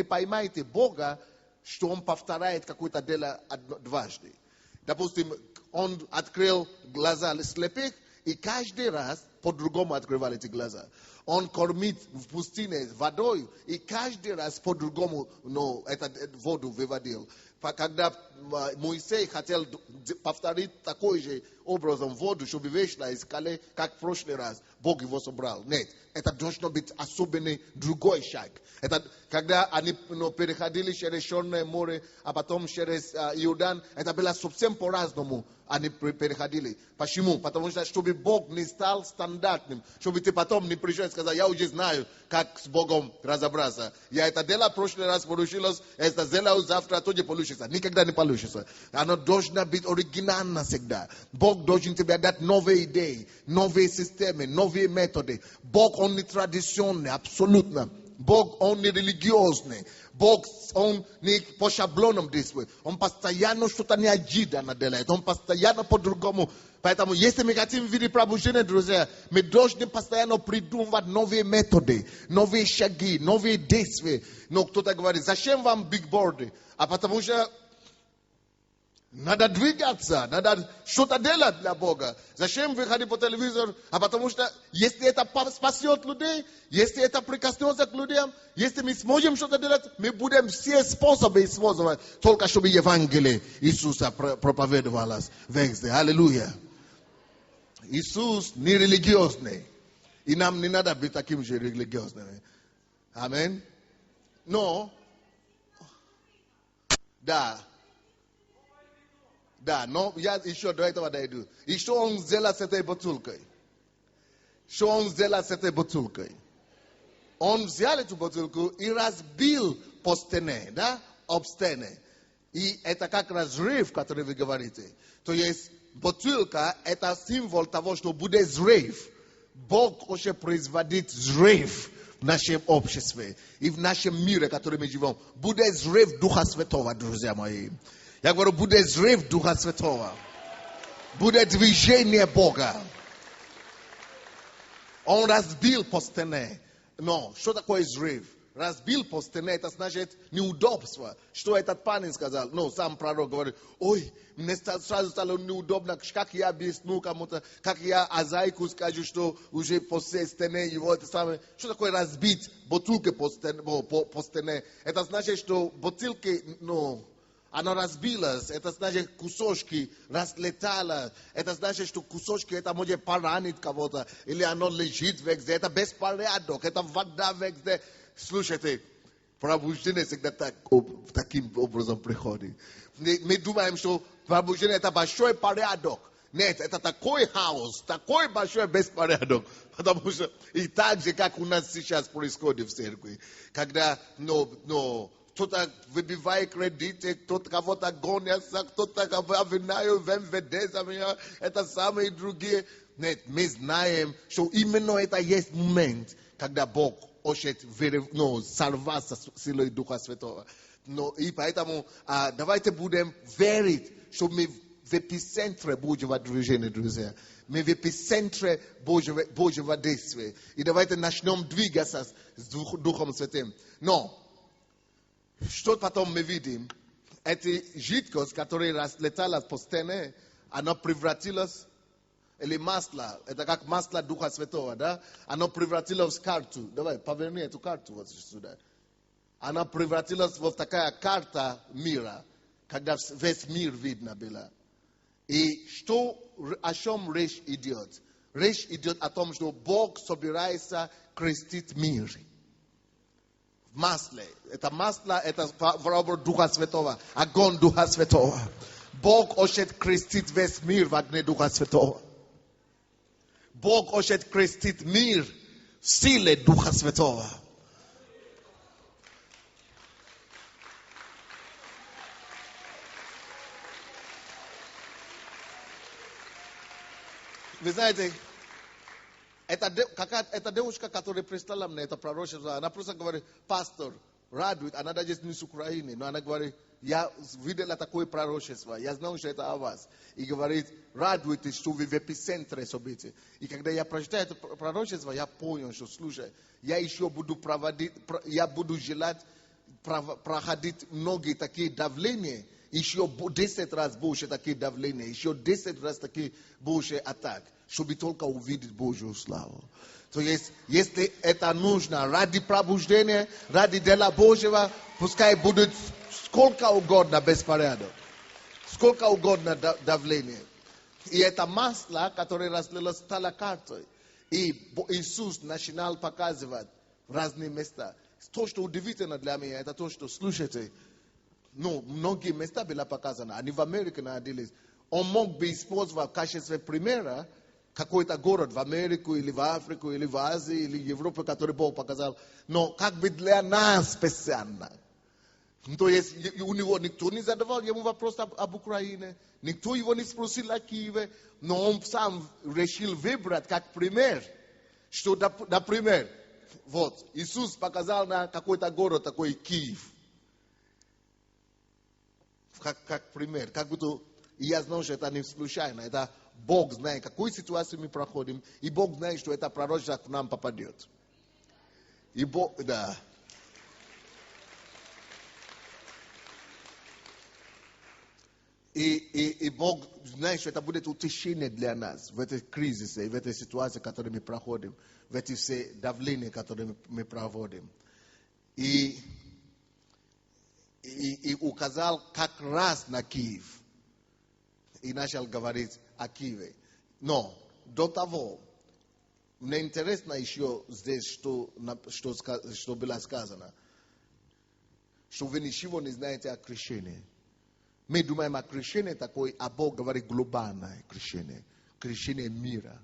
поймаете Бога, что Он повторяет какое-то дело дважды. Допустим, Он открыл глаза слепых, и каждый раз по-другому открывал эти глаза. Он кормит в пустыне водой, и каждый раз по-другому эту воду выводил. Когда Моисей хотел повторить такой же образом воду, чтобы вышла из скалы, как в прошлый раз, Бог его собрал. Нет, это должно быть особенный другой шаг. Это когда они переходили через Черное море, а потом через Иордан, это было совсем по-разному. Они переходили. Почему? Потому что, чтобы Бог не стал стандартным, чтобы ты потом не пришел и сказал, я уже знаю, как с Богом разобраться. Я это делал в прошлый раз, получилось, это сделал завтра, тоже получится. Никогда не получится. Оно должно быть оригинально всегда. Бог должен тебе дать новые идеи, новые системы, новые методы. Бог, Он не традиционный, абсолютно. Бог, Он не религиозный. Бог, Он не по шаблонам действует. Он постоянно что-то неожиданно делает. Он постоянно по-другому. Поэтому, если мы хотим видеть пробуждение, друзья, мы должны постоянно придумывать новые методы, новые шаги, новые действия. Но кто-то говорит, зачем вам бигборды? А потому что надо двигаться, надо что-то делать для Бога. Зачем выходить по телевизору? А потому что, если это спасет людей, если это прикоснется к людям, если мы сможем что-то делать, мы будем все способы использовать, только чтобы Евангелие Иисуса проповедовалось везде. Аллилуйя. Иисус не религиозный. И нам не надо быть таким же религиозным. Аминь. Но, да, но я еще до этого дойду. И что Он сделал с этой бутылкой? Что Он сделал с этой бутылкой? Он взял эту бутылку и разбил по стене, да, об стене. И это как разрыв, который вы говорите. То есть бутылка – это символ того, что будет взрыв. Бог хочет производить взрыв в нашем обществе и в нашем мире, в котором мы живем. Будет взрыв Духа Святого, друзья мои. Я говорю, будет взрыв Духа Святого. Будет движение Бога. Он разбил по стене. Но что такое взрыв? Разбил по стене, это значит неудобство. Что этот парень сказал? Сам пророк говорит, ой, мне сразу стало неудобно, как я объясню кому-то, как я Азайку скажу, что уже по всей стене его это самое. Что такое разбить бутылки по стене? Это значит, что бутылки, оно разбилось, это значит кусочки разлетало, это значит, что кусочки это может поранить кого-то, или оно лежит везде, это беспорядок, это вода везде. Слушайте, пробуждение всегда таким образом приходит. Мы думаем, что пробуждение это большой порядок. Нет, это такой хаос, такой большой беспорядок. Потому что и так же, как у нас сейчас происходит в церкви, когда, кто-то выбивает кредиты, кто-то кого-то гонится, кто-то обвиняет в МВД, это самые другие. Нет, мы знаем, что именно это есть момент, когда Бог хочет сорваться силой Духа Святого. Но, и поэтому давайте будем верить, что мы в эпицентре Божьего движения, друзья. Мы в эпицентре Божьего действия. И давайте начнем двигаться с Духом Святым. Но, что потом мы видим? Эта жидкость, которая разлеталась по стене, она превратилась, или масло, это как масло Духа Святого, да? Оно превратилось в карту. Давай, поверни эту карту вот сюда. Она превратилась в такая карта мира, когда весь мир видно было. И о чем речь идет? Речь идет о том, что Бог собирается крестить мир. В масле. Это масло, это в Духа Святого. Огонь Духа Святого. Бог хочет крестить весь мир в огне Духа Святого. Бог хочет крестить мир в силе Духа Святого. Вы знаете, эта девушка, которая прислала мне это пророчество, она просто говорит: пастор, радует, она даже не с Украины, но она говорит: я видела такое пророчество, я знаю, что это о вас. И говорит: радуйтесь, что вы в эпицентре событий. И когда я прочитаю это пророчество, я понял, что, слушай, я еще буду желать проходить многие такие давления, еще 10 раз больше такие давления, еще 10 раз такие больше атак, чтобы только увидеть Божью славу. То есть, если это нужно ради пробуждения, ради дела Божьего, пускай будет сколько угодно беспорядок, сколько угодно давления. И это масло, которое разлилось, стало картой. И Иисус начинал показывать в разные места. То, что удивительно для меня, это то, что, слушайте, многие места были показаны. Они в Америке находились. Он мог бы использовать в качестве примера какой-то город в Америку, или в Африку, или в Азии, или в Европе, который Бог показал. Но как бы для нас специально. То есть у него никто не задавал ему вопрос об Украине, никто его не спросил о Киеве, но он сам решил выбрать как пример, что, например, вот, Иисус показал на какой-то город, такой Киев, как пример, как будто, и я знаю, что это не случайно, это Бог знает, какую ситуацию мы проходим, и Бог знает, что это пророчество к нам попадет. И Бог, да. И Бог знает, что это будет утешение для нас в этой кризисе, в этой ситуации, которую мы проходим, в эти все давления, которые мы проводим. И указал как раз на Киев. И начал говорить о Киеве. Но до того, мне интересно еще здесь, что было сказано. Что вы ничего не знаете о крещении. Мы думаем о крещении такой, а Бог говорит глобальное крещение. Крещение мира.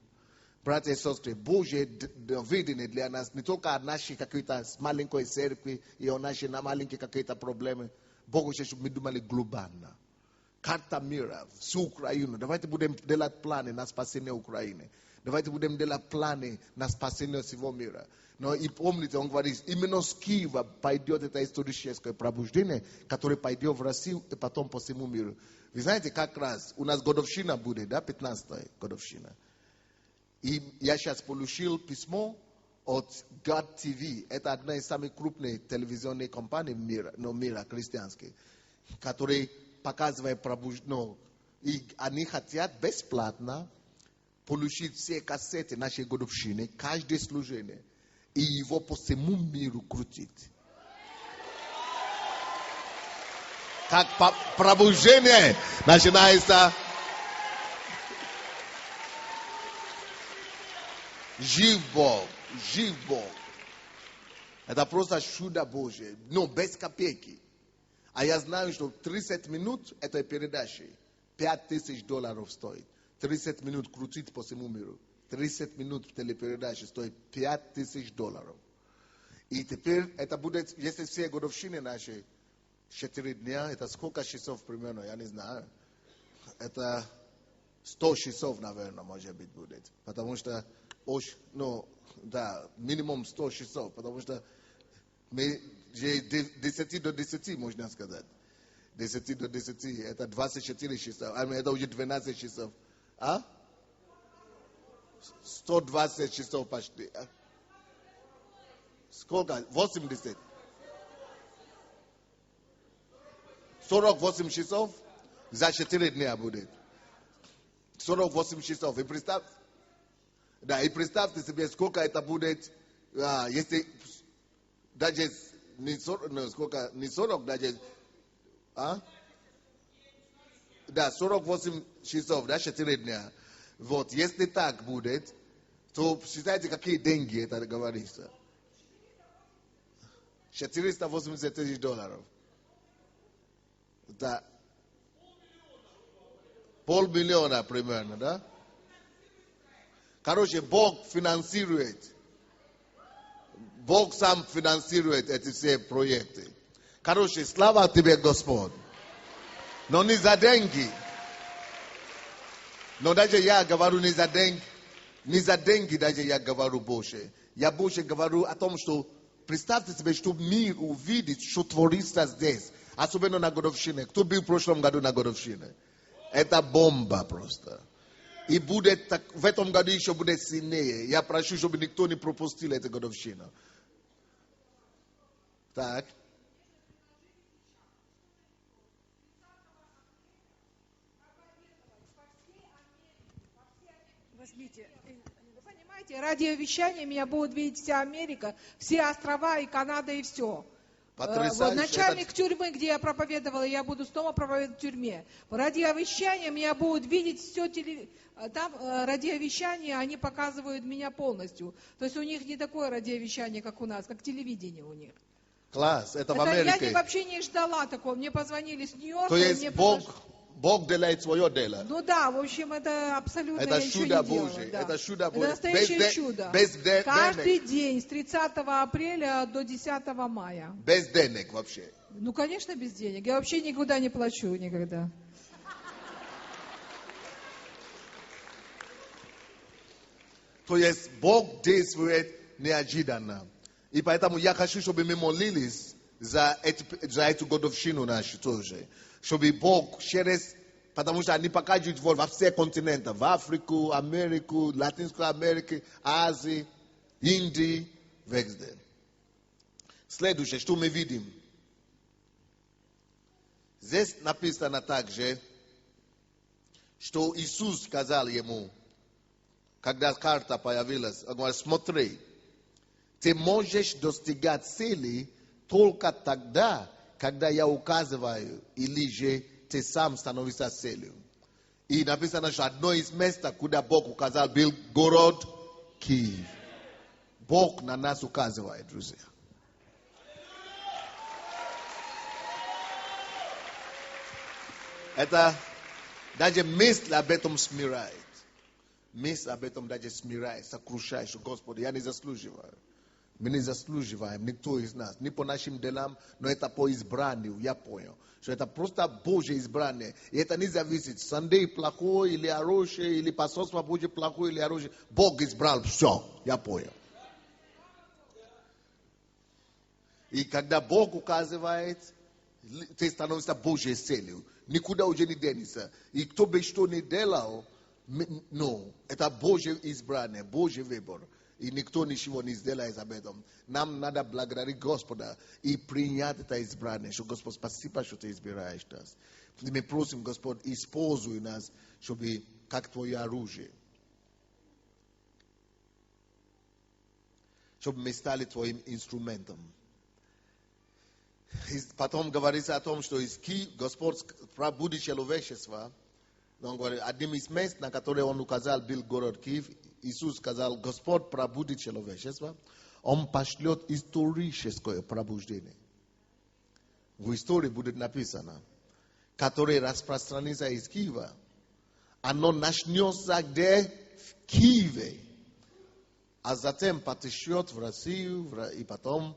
Братья и сестры, Божье видение для нас не только о нашей какой-то маленькой церкви и о нашей маленькие какие-то проблемы. Бог хочет, чтобы мы думали глобально. Карта мира, всю Украину. Давайте будем делать планы на спасение Украины. Давайте будем делать планы на спасение всего мира. Но и помните, он говорит, именно с Киева пойдет это историческое пробуждение, которое пойдет в Россию и потом по всему миру. Вы знаете, как раз у нас годовщина будет, да, 15-я годовщина. И я сейчас получил письмо от God TV. Это одна из самых крупных телевизионных компаний мира христианских, которые показывают пробуждение. И они хотят бесплатно получить все кассеты нашей годовщины, каждое служение, и его по всему миру крутить. Как пробуждение начинается. Жив Бог, жив Бог. Это просто чудо Божье, но без копейки. А я знаю, что 30 минут этой передачи $5000 стоит. 30 минут крутить по всему миру. 30 минут телепередачи стоит $5000. И теперь это будет, если все годовщины наши 4 дня, это сколько часов примерно, я не знаю. Это 100 часов, наверное, может быть, будет. Потому что, минимум 100 часов. Потому что 10 до 10, можно сказать. 10 до 10, это 24 часов. Это уже 12 часов. А? 120 часов почти. Сколько? 80. 48 часов за 4 дня будет. 48 часов. И представьте себе, сколько это будет, если даже не 40, даже, да, 48 часов, да, 4 дня. Вот, если так будет, то считайте, какие деньги это говорится. 480 тысяч долларов. Да. $500,000 примерно, да? Короче, Бог финансирует. Бог сам финансирует эти все проекты. Короче, слава тебе, Господь. Но не за деньги. Но даже я говорю не за деньги. Не за деньги даже я говорю больше. Я больше говорю о том, что представьте себе, что мир увидит, что творится здесь. Особенно на годовщине. Кто был в прошлом году на годовщине? Это бомба просто. И будет так, в этом году еще будет сильнее. Я прошу, чтобы никто не пропустил эту годовщину. Так. Возьмите. Вы понимаете, радиовещание меня будет видеть вся Америка, все острова и Канада и все. Вот начальник тюрьмы, где я проповедовала, я буду снова проповедовать в тюрьме. Радиовещание меня будут видеть все Там радиовещание, они показывают меня полностью. То есть у них не такое радиовещание, как у нас, как телевидение у них. Класс, это в Америке. Я вообще не ждала такого. Мне позвонили с Нью-Йорка. То есть Бог делает свое дело. Ну да, в общем, это абсолютно это чудо Божье. Божие. Да. Это чудо Божие. Это настоящее чудо. Без Каждый день, с 30 апреля до 10 мая. Без денег вообще. Ну, конечно, без денег. Я вообще никуда не плачу никогда. То есть Бог действует неожиданно. И поэтому я хочу, чтобы мы молились за эту годовщину нашу тоже. Чтобы Бог через... Потому что они покажут во всех континентах. В Африку, Америку, Латинскую Америку, Азию, Индию, везде. Следующее, что мы видим. Здесь написано также, что Иисус сказал ему, когда карта появилась, он говорит, смотри, ты можешь достигать цели только тогда, когда я указываю, или же ты сам становишься целью. И написано, что одно из мест, куда Бог указал, был город Киев. Бог на нас указывает, друзья. Это даже мысль об этом смиряет. Мысль об этом даже смиряет, сокрушает, что Господи, я не заслуживаю. Мы не заслуживаем, никто из нас, не по нашим делам, но это по избранию, я понял. Что это просто Божье избрание. И это не зависит, Сандей плохой или хороший, или посольство Божье плохое или хорошее. Бог избрал, все, я понял. И когда Бог указывает, ты становишься Божьей целью. Никуда уже не денешься. И кто бы что ни делал, но это Божье избрание, Божий выбор. И никто ничего не сделает об этом. Нам надо благодарить Господа и принять это избрание. Что Господь, спасибо, что ты избираешь нас. И мы просим, Господь, используй нас, чтобы как твое оружие. Чтобы мы стали твоим инструментом. И потом говорится о том, что Господь пробудит человечество. Он говорит, одним из мест, на которые он указал, был город Киев. Иисус сказал, Господь пробудит человечество, Он пошлет историческое пробуждение. В истории будет написано, которое распространится из Киева. Оно начнется где? В Киеве. А затем потечет в Россию, и потом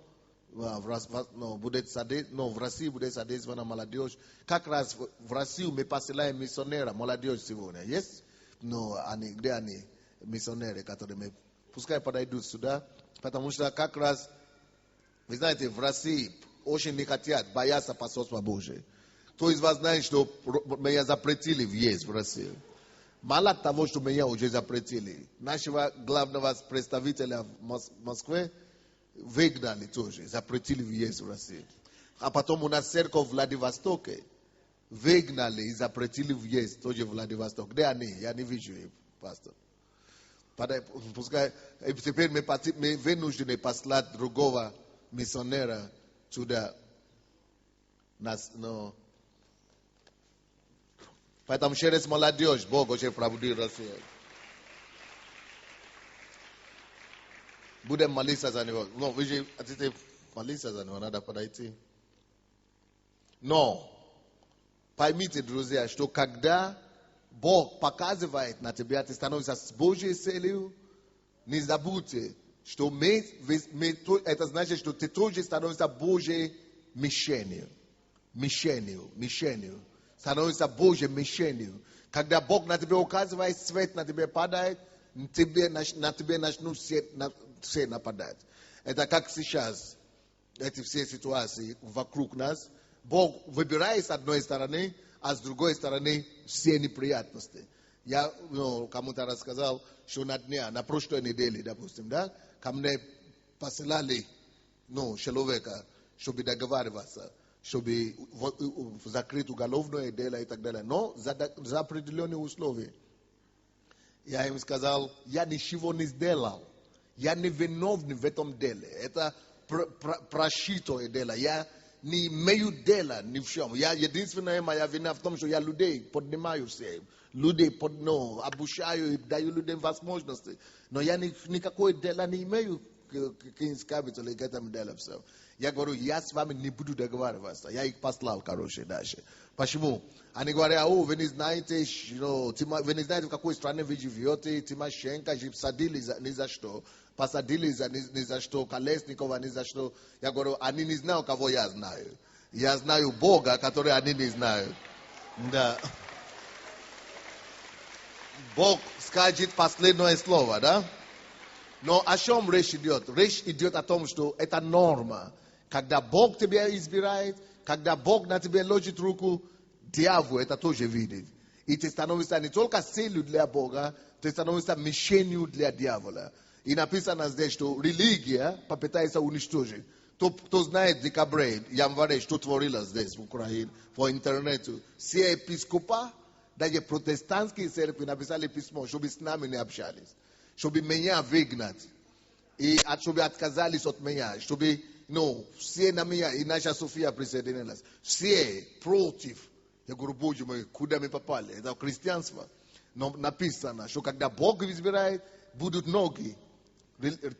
в России будет задействована молодежь. Как раз в Россию мы посылаем миссионера, молодежь сегодня. Есть? Но где они? Миссионеры, которые пускай подойдут сюда, потому что как раз Вы знаете, в России очень не хотят, боятся посольства Божия. Кто из вас знает, что меня запретили въезд в Россию? Мало того, что меня уже запретили, нашего главного представителя в Москве выгнали тоже, запретили въезд в Россию. А потом у нас церковь в Владивостоке выгнали и запретили въезд тоже в Владивосток. Где они? Я не вижу их, пастор. Пускай, теперь мы вынуждены послать другого миссионера сюда. Поэтому через молодежь Бог очень пробудил Россию. Будем молиться за него. Но вы же хотите молиться за него, надо подойти. Но поймите, друзья, что когда Бог показывает на тебя, ты становишься с Божьей целью, не забудьте, что это значит, что ты тоже становишься Божьей мишенью. Мишенью. Становится Божьей мишенью. Когда Бог на тебя указывает, свет на тебя падает, на тебя начнут все нападать. Это как сейчас, эти все ситуации вокруг нас. Бог выбирает с одной стороны, а с другой стороны все неприятности. Я кому-то рассказал, что на прошлой неделе, допустим, да, ко мне посылали человека, чтобы договариваться, чтобы закрыть уголовное дело и так далее. Но за определенные условия. Я им сказал, я ничего не сделал. Я не виновный в этом деле. Это прошитое дело. Я не имею дела ни в чем. Единственная моя вина в том, что я людей поднимаю все. Людей обучаю и даю людям возможности. Но я никакое дело не имею к этому делу. Я говорю, я с вами не буду договариваться. Я их послал, дальше. Почему? Они говорят, вы не знаете, в какой стране вы живете, Тимошенко посадили ни за что. Посадили ни за что, Колесникова ни за что. Я говорю, они не знают, кого я знаю. Я знаю Бога, который они не знают. Да. Бог скажет последнее слово, да? Но о чем речь идет? Речь идет о том, что это норма. Когда Бог тебя избирает, когда Бог на тебя ложит руку, дьявол это тоже видит. И ты становишься не только целью для Бога, ты становишься мишенью для дьявола. И написано здесь, что религия попытается уничтожить. Кто знает в декабре, январе, что творилось здесь в Украине, по интернету. Все епископа, даже протестантские церкви написали письмо, чтобы с нами не общались. Чтобы меня выгнать. И чтобы отказались от меня. Чтобы, все на меня, и наша София присоединилась. Все против. Я говорю, Боже мой, куда мы попали? Это христианство. Но написано, что когда Бог избирает, будут ноги.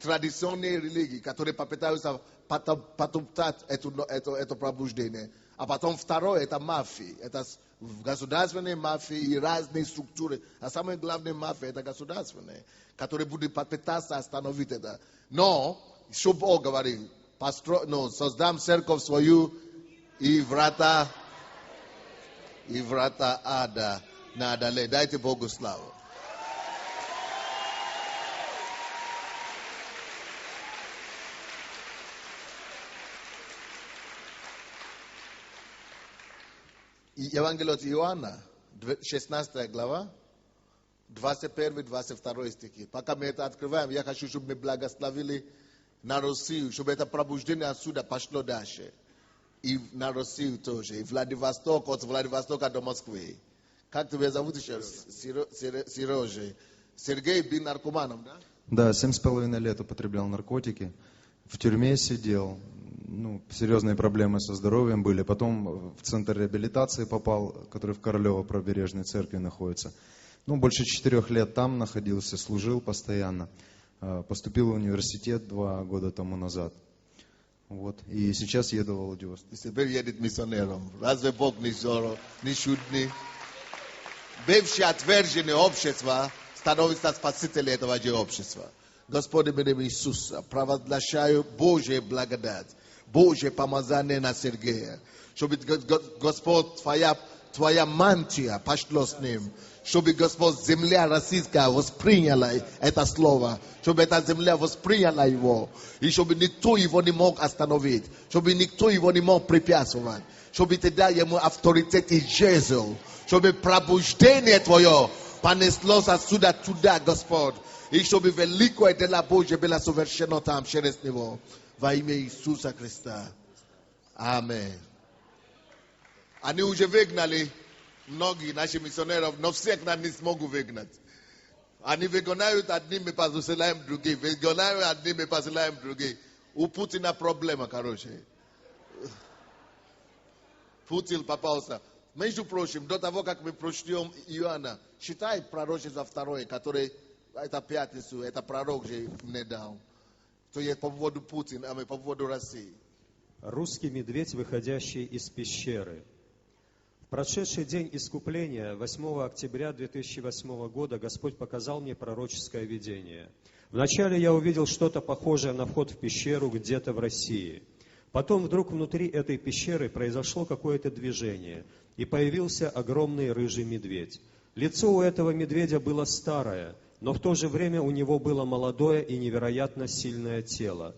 Традиционные религии, которые попытаются потоптать это пробуждение. А потом второе, это мафия. Это государственные мафии и разные структуры. А самое главное мафия, это государственные, которые будут попытаться остановить это. Но, что Бог говорит, создам церковь свою, и врата ада не одолеют. Дайте Богу славу. Евангелие от Иоанна, 16 глава, 21-22 стихи. Пока мы это открываем, я хочу, чтобы мы благословили на Россию, чтобы это пробуждение отсюда пошло дальше. И на Россию тоже. И Владивосток, от Владивостока до Москвы. Как тебя зовут еще? Сережа. Сергей был наркоманом, да? Да, 7,5 лет употреблял наркотики. В тюрьме сидел. Серьезные проблемы со здоровьем были. Потом в центр реабилитации попал, который в Королево-Правобережной церкви находится. Больше 4 лет там находился, служил постоянно. Поступил в университет 2 года тому назад. И сейчас еду в Владивосток. И теперь едет миссионером. Разве Бог не здоров, не чудный? Бывшее отверженное общество становится спасителем этого же общества. Господи, именем Иисуса, провозглашаю Божья благодать, Божье помазание на Сергея. Чтобы Господь, Твоя мантия пошло с ним. Чтобы, Господь, земля российская восприняла это слово. Чтобы эта земля восприняла его. И чтобы никто его не мог остановить. Чтобы никто его не мог препятствовать. Чтобы ты дал ему авторитет и жезл. Чтобы пробуждение твое понеслось отсюда туда, Господь. И чтобы великое дело Божье было совершено там через него. Во имя Иисуса Христа. Аминь. Они уже выгнали многие наших миссионеров, но всех нас не смогут выгнать. Они выгоняют одним и посылаем других. Выгоняют одним и посылаем других. У Путина проблема, короче. Путин попался. Между прочим, до того, как мы прочтем Иоанна, считай пророчество второе, которое, это пятницу, это пророк же мне дал. То есть по поводу Путина, а по поводу России. Русский медведь, выходящий из пещеры. В прошедший день искупления, 8 октября 2008 года, Господь показал мне пророческое видение. Вначале я увидел что-то похожее на вход в пещеру где-то в России. Потом вдруг внутри этой пещеры произошло какое-то движение, и появился огромный рыжий медведь. Лицо у этого медведя было старое, но в то же время у него было молодое и невероятно сильное тело.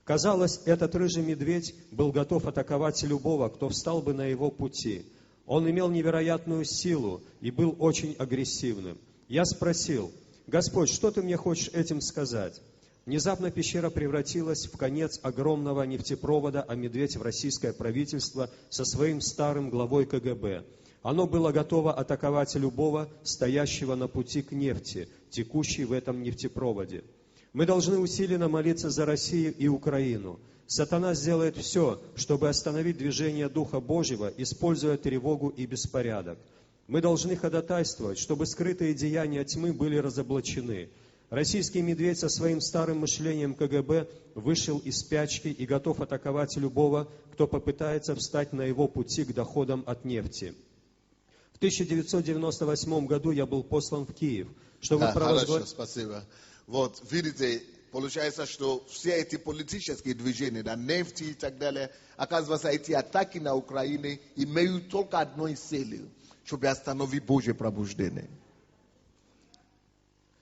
Казалось, этот рыжий медведь был готов атаковать любого, кто встал бы на его пути. Он имел невероятную силу и был очень агрессивным. Я спросил: «Господь, что ты мне хочешь этим сказать?» Внезапно пещера превратилась в конец огромного нефтепровода, а медведь в российское правительство со своим старым главой КГБ. Оно было готово атаковать любого, стоящего на пути к нефти, текущей в этом нефтепроводе. Мы должны усиленно молиться за Россию и Украину. Сатана сделает все, чтобы остановить движение Духа Божьего, используя тревогу и беспорядок. Мы должны ходатайствовать, чтобы скрытые деяния тьмы были разоблачены. Российский медведь со своим старым мышлением КГБ вышел из спячки и готов атаковать любого, кто попытается встать на его пути к доходам от нефти. В 1998 году я был послан в Киев, чтобы провозгласить... Хорошо, спасибо. Вот, видите, получается, что все эти политические движения, да, нефти и так далее, оказывается, эти атаки на Украину имеют только одной целью, чтобы остановить Божье пробуждение.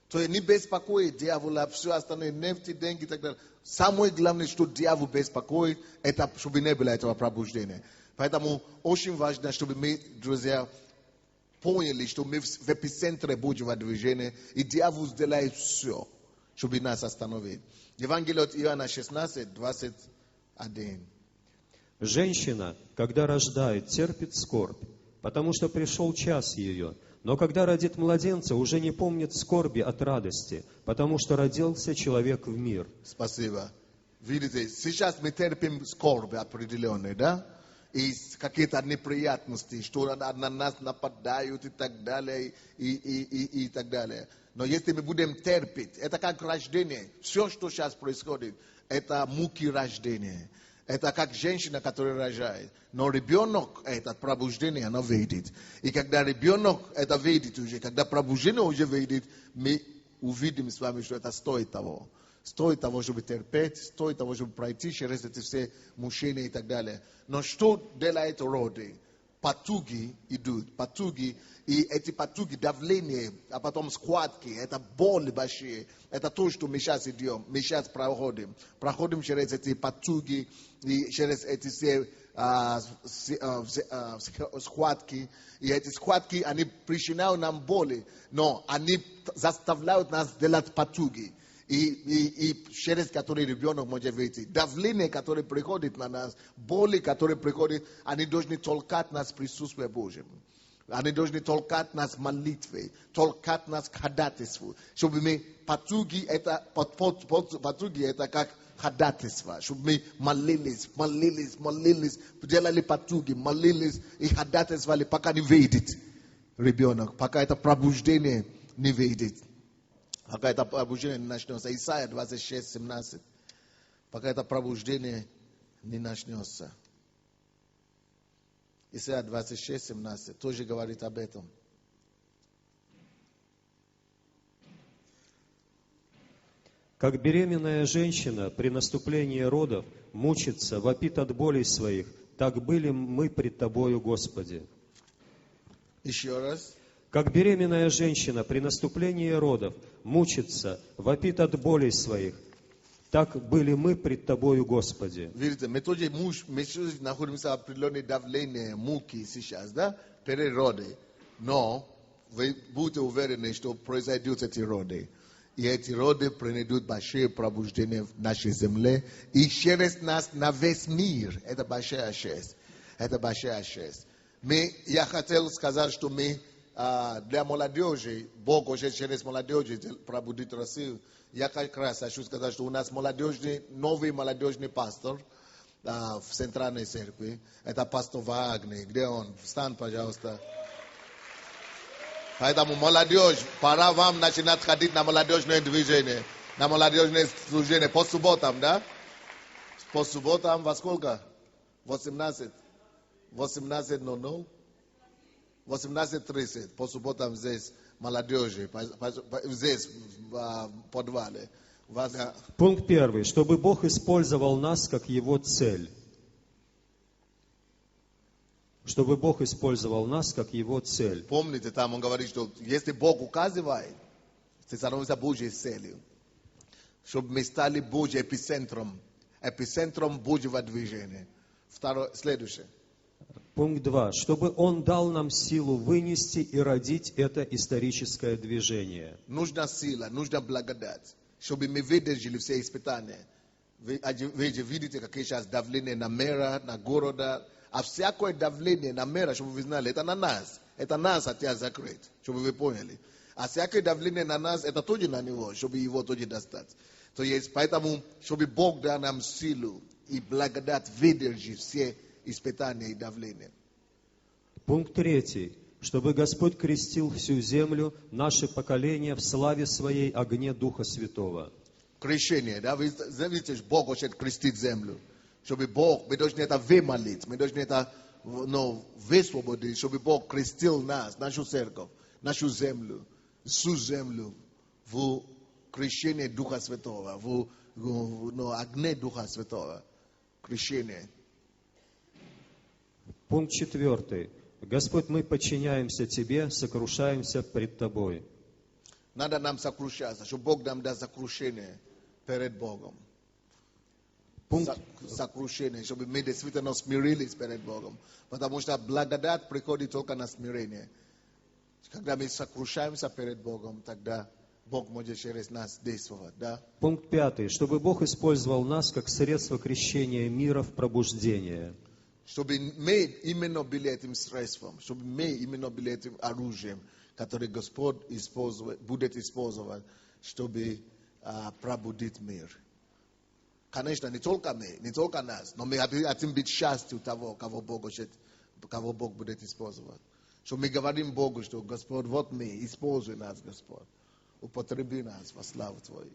То есть не беспокоит дьявола, все остальное, нефти, деньги и так далее. Самое главное, что дьявол беспокоит, это чтобы не было этого пробуждения. Поэтому очень важно, чтобы мы, друзья, поняли, что мы в эпицентре Божьего движения, и дьявол сделает все, чтобы нас остановить. Евангелие от Иоанна 16, 21. Женщина, когда рождает, терпит скорбь, потому что пришел час ее. Но когда родит младенца, уже не помнит скорби от радости, потому что родился человек в мир. Спасибо. Видите, сейчас мы терпим скорби определенные, да? И какие-то неприятности, что на нас нападают и так далее, и так далее. Но если мы будем терпеть, это как рождение. Все, что сейчас происходит, это муки рождения. Это как женщина, которая рожает. Но ребенок, это пробуждение, оно видит. И когда ребенок это видит уже, когда пробуждение уже видит, мы увидим с вами, что это стоит того. Стоит того, чтобы терпеть, стоит того, чтобы пройти через эти все мужчины и так далее. Но что делает роды? Потуги идут, потуги, и эти потуги, давление, а потом схватки, это боли большие. Это то, что мы сейчас идем, мы сейчас проходим. Проходим через эти потуги, и через эти все схватки. И эти схватки, они причиняют нам боли, но они заставляют нас делать потуги. И через которые ребенок может выйти. Давление, которое приходит на нас, боли, которые приходят, они должны толкать нас в присутствии Божьем. Они должны толкать нас в молитве, толкать нас к ходатайству. Чтобы мы потуги, это как ходатайство. Чтобы мы молились, делали потуги, молились и ходатайствовали, пока не выйдет ребенок, пока это пробуждение не выйдет. Пока это пробуждение не начнется. Исайя 26, 17. Пока это пробуждение не начнется. Исайя 26, 17 тоже говорит об этом. Как беременная женщина при наступлении родов мучится, вопит от болей своих, так были мы пред Тобою, Господи. Еще раз. Как беременная женщина при наступлении родов мучится, вопит от болей своих, так были мы пред Тобою, Господи. Видите, мы тоже находимся в определенной давлении, муки сейчас, да, перед роды. Но вы будете уверены, что произойдут эти роды. И эти роды принесут большие пробуждения в нашей земле. И через нас на весь мир. Это большая честь. Это большая честь. Я хотел сказать, что мы для молодежи, Бог уже через молодежи пробудит Россию. Я как раз хочу сказать, что у нас новый молодежный пастор в Центральной Церкви. Это пастор Вагнер. Где он? Встань, пожалуйста. Поэтому молодежь, пора вам начинать ходить на молодежное движение, на молодежное служение по субботам, да? По субботам во сколько? 18. 18:00. 18:30. По субботам здесь молодежи, здесь в подвале. Пункт 1. Чтобы Бог использовал нас как Его цель. Чтобы Бог использовал нас как Его цель. Помните, там он говорит, что если Бог указывает, ты становишься Божьей целью. Чтобы мы стали Божьим эпицентром Божьего движения. Следующее. Пункт 2. Чтобы Он дал нам силу вынести и родить это историческое движение. Нужна сила, нужна благодать. Чтобы мы выдержали все испытания. Вы видите, какие сейчас давления на мэра, на города. А всякое давление на мэра, чтобы вы знали, это на нас. Это нас хотят закрыть, чтобы вы поняли. А всякое давление на нас, это тоже на него, чтобы его тоже достать. То есть, поэтому, чтобы Бог дал нам силу и благодать выдержать все испытания и давления. Пункт 3. Чтобы Господь крестил всю землю, наше поколение в славе Своей огне Духа Святого. Крещение, да? Вы знаете, Бог хочет крестить землю. Чтобы Бог, мы должны это вымолить, мы должны это высвободить, чтобы Бог крестил нас, нашу церковь, нашу землю, всю землю в крещении Духа Святого, в огне Духа Святого. Крещение. Пункт 4. Господь, мы подчиняемся Тебе, сокрушаемся пред Тобой. Надо нам сокрушаться, чтобы Бог нам даст сокрушение перед Богом. Сокрушение, чтобы мы действительно смирились перед Богом. Потому что благодать приходит только на смирение. Когда мы сокрушаемся перед Богом, тогда Бог может через нас действовать. Да? Пункт 5. Чтобы Бог использовал нас как средство крещения мира в пробуждение. Чтобы мы именно были этим средством, чтобы мы именно были этим оружием, которое Господь будет использовать, чтобы пробудить мир. Конечно, не только мы, не только нас, но мы хотим быть частью того, кого Бог будет использовать. Что мы говорим Богу, что Господь, вот мы, используй нас, Господь. Употреби нас во славу Твою.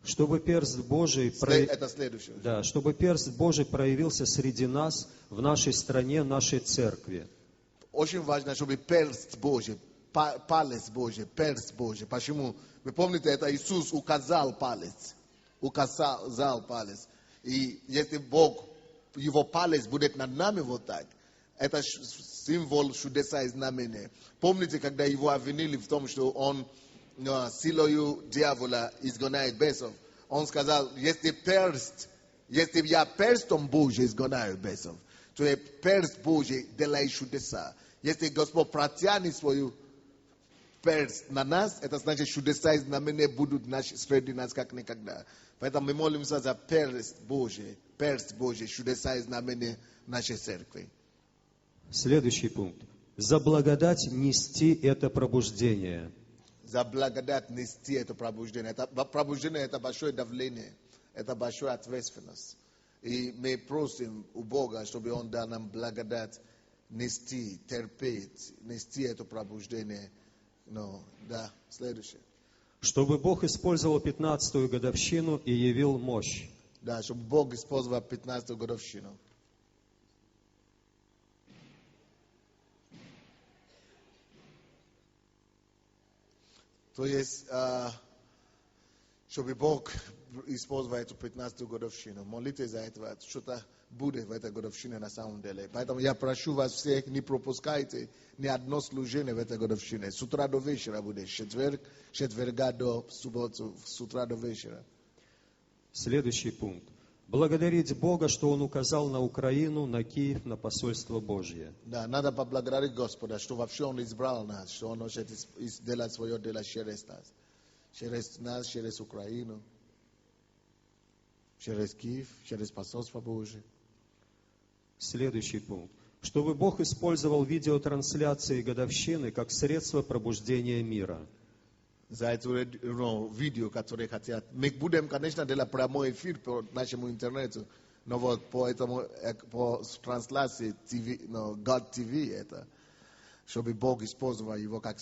Чтобы перст Божий Это следующее. Да, чтобы перст Божий проявился среди нас, в нашей стране, нашей церкви. Очень важно, чтобы перст Божий, палец Божий, перст Божий. Почему? Вы помните, это Иисус указал палец. Указал палец. И если Бог, его палец будет над нами вот так, это символ чудеса и знамения. Помните, когда его обвинили в том, что он силою дьявола изгоняет бесов, он сказал, если я перстом Божий изгоняю бесов, то есть перст Божий делает чудеса. Если Господь протянет свою перст на нас, это значит, чудеса и знамения будут среди нас как никогда. Поэтому мы молимся за перст Божий, чудеса и знамения нашей церкви. Следующий пункт. За благодать нести это пробуждение. За благодать нести это пробуждение. Пробуждение – это большое давление, это большая ответственность. И мы просим у Бога, чтобы Он дал нам благодать нести, терпеть, нести это пробуждение. Да, следующее. Чтобы Бог использовал 15-ю годовщину и явил мощь. Да, чтобы Бог использовал 15-ю годовщину. То есть, чтобы Бог использовал эту 15-ю годовщину. Молитесь за это, что-то будет в этой годовщине на самом деле. Поэтому я прошу вас всех, не пропускайте ни одно служение в этой годовщине. С утра до вечера будет. Четверга до субботы, с утра до вечера. Следующий пункт. Благодарить Бога, что Он указал на Украину, на Киев, на посольство Божье. Да, надо поблагодарить Господа, что вообще Он избрал нас, что Он хочет сделать свое дело через нас. Через нас, через Украину, через Киев, через посольство Божье. Следующий пункт. Чтобы Бог использовал видеотрансляции годовщины как средство пробуждения мира. За это видео, которое хотят. Мы будем, конечно, делать прямой эфир по нашему интернету, но вот по этому, по трансляции TV, God TV это, чтобы Бог использовал его как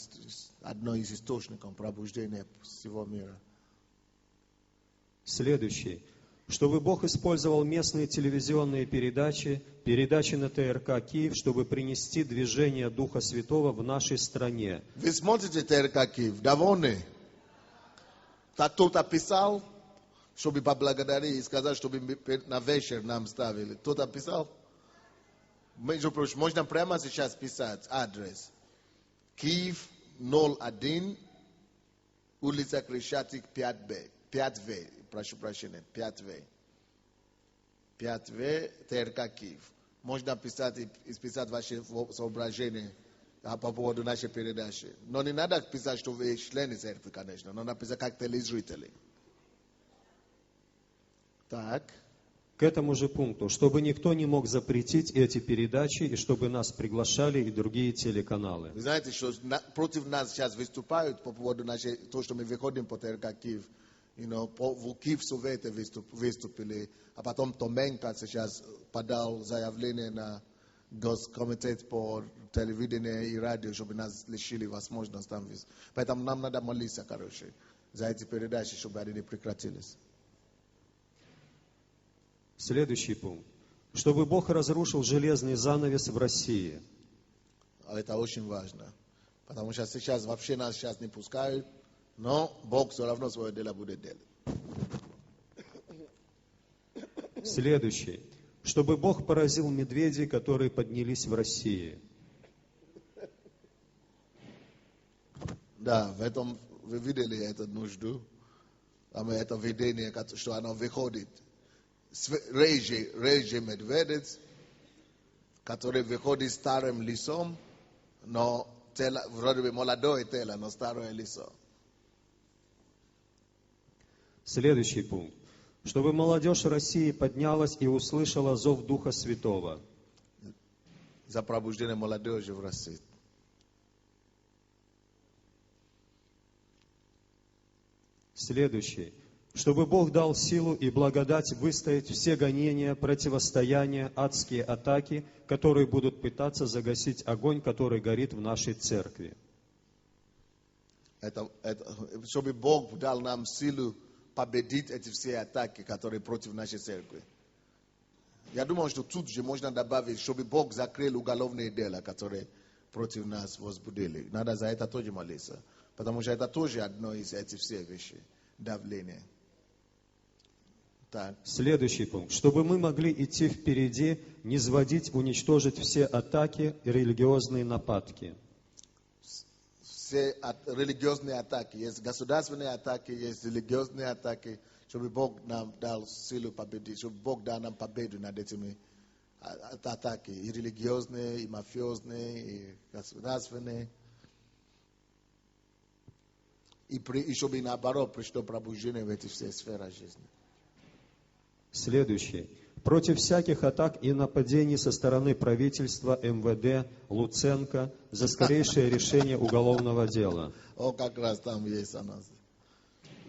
одно из источников пробуждения всего мира. Следующий. Чтобы Бог использовал местные телевизионные передачи, передачи на ТРК Киев, чтобы принести движение Духа Святого в нашей стране. Вы смотрите ТРК Киев, довольны? Так кто-то писал, чтобы поблагодарить и сказать, чтобы на вечер нам ставили. Кто-то писал? Между прочим, можно прямо сейчас писать адрес. Киев 01, улица Крещатик 5В. Прошу прощения, 5В. 5В, ТРК Киев. Можно писать и списать ваши соображения по поводу нашей передачи. Но не надо писать, что вы члены церкви, конечно. Но надо писать как телезрители. Так. К этому же пункту, чтобы никто не мог запретить эти передачи, и чтобы нас приглашали и другие телеканалы. Вы знаете, что против нас сейчас выступают по поводу нашей, то, что мы выходим по ТРК Киев. В Киев Совете выступили, а потом Томенко сейчас подал заявление на Госкомитет по телевидению и радио, чтобы нас лишили возможности там. Поэтому нам надо молиться, короче, за эти передачи, чтобы они не прекратились. Следующий пункт. Чтобы Бог разрушил железный занавес в России. Это очень важно. Потому что сейчас вообще нас сейчас не пускают. Но Бог все равно свое дело будет делать. Следующий. Чтобы Бог поразил медведей, которые поднялись в России. Да, в этом вы видели эту нужду. Это видение, что оно выходит. Рыжий медведец, который выходит старым лицом, но тело, вроде бы молодое тело, но старое лицо. Следующий пункт. Чтобы молодежь России поднялась и услышала зов Духа Святого. За пробуждение молодежи в России. Следующий. Чтобы Бог дал силу и благодать выстоять все гонения, противостояния, адские атаки, которые будут пытаться загасить огонь, который горит в нашей церкви. Чтобы Бог дал нам силу победить эти все атаки, которые против нашей церкви. Я думаю, что тут же можно добавить, чтобы Бог закрыл уголовные дела, которые против нас возбудили. Надо за это тоже молиться. Потому что это тоже одно из этих всех вещей. Давление. Так. Следующий пункт. Чтобы мы могли идти впереди, низводить, уничтожить все атаки и религиозные нападки. Все религиозные атаки. Есть государственные атаки, есть религиозные атаки. Чтобы Бог нам дал силу победить. Чтобы Бог дал нам победу над этими атаками. И религиозные, и мафиозные, и государственные. И чтобы наоборот пришло пробуждение в эти все сферы жизни. Следующий. Против всяких атак и нападений со стороны правительства, МВД, Луценко за скорейшее решение уголовного дела. Как раз там есть у нас.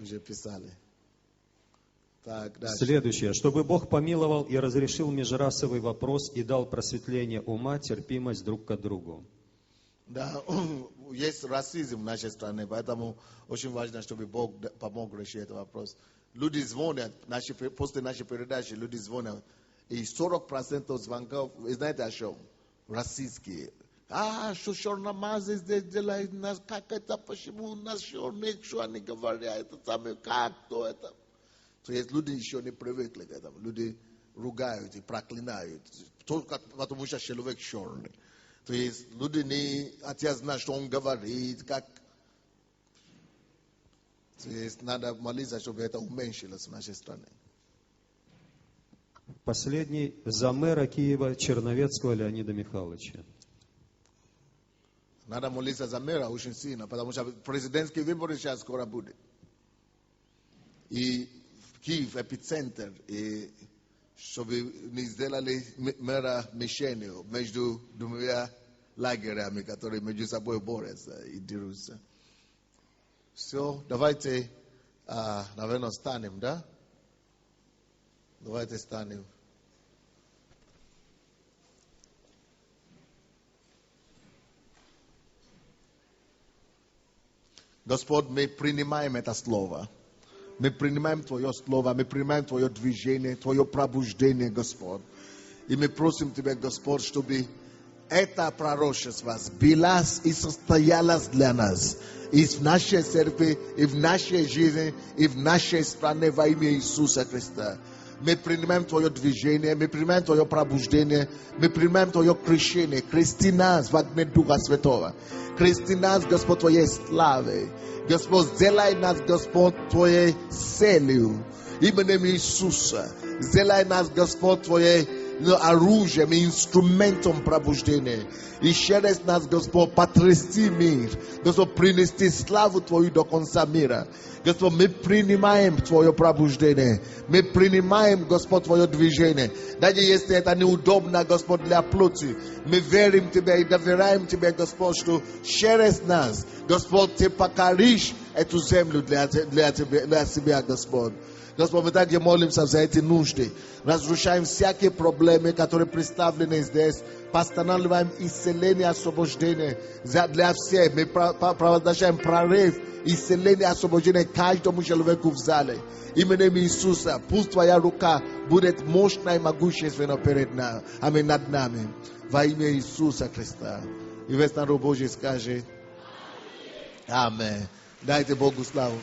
Уже писали. Так, дальше. Следующее. Чтобы Бог помиловал и разрешил межрасовый вопрос и дал просветление ума, терпимость друг к другу. Да, есть расизм в нашей стране, поэтому очень важно, чтобы Бог помог решить этот вопрос. Люди звонят, после нашей передачи люди звонят, и 40% звонков, вы знаете о чем? Российские. что черномазы здесь делают, как это, почему у нас черные, что они говорят, это самое, как, кто это. То есть люди еще не привыкли к этому, люди ругают и проклинают, только потому что человек черный. То есть люди не хотят знать, что он говорит, как. То есть надо молиться, чтобы это уменьшилось в нашей стране. Последний за мэра Киева Черновецкого Леонида Михайловича. Надо молиться за мэра очень сильно, потому что президентские выборы сейчас скоро будут. И в Киев эпицентр, и чтобы не сделали мэра мишенью между двумя лагерями, которые между собой борются и дерутся. Все, давайте, наверное, встанем, да? Давайте встанем. Господь, мы принимаем это слово. Мы принимаем Твое слово, мы принимаем Твое движение, Твое пробуждение, Господь. И мы просим Тебя, Господь, чтобы это пророчество сбилось и состоялось для нас. И в нашей церкви, и в нашей жизни, и в нашей стране во имя Иисуса Христа. Мы принимаем Твое движение, мы принимаем Твое пробуждение, мы принимаем Твое крещение. Крести нас в огне Духа Святого. Крести нас, Господь, Твоей славой. Господь, сделай нас, Господь, Твоей целью. Именем Иисуса. Сделай нас, Господь, Твоей оружием и инструментом пробуждения. И через нас, Господь, потрясти мир. Господь, принести славу Твою до конца мира. Господь, мы принимаем Твое пробуждение. Мы принимаем, Господь, Твое движение. Даже если это неудобно, Господь, для плоти. Мы верим Тебе и доверяем Тебе, Господь, что через нас, Господь, Ты покоришь эту землю для себя, Господь. Господь, мы также молимся за эти нужды. Разрушаем всякие проблемы, которые представлены здесь. Постанавливаем исцеление, освобождение для всех. Мы провозглашаем прорыв, исцеление, освобождение каждому человеку в зале. Именем Иисуса, пусть Твоя рука будет мощна и могущественна перед нами. Аминь, над нами. Во имя Иисуса Христа. И весь народ Божий скажет Аминь. Дайте Богу славу.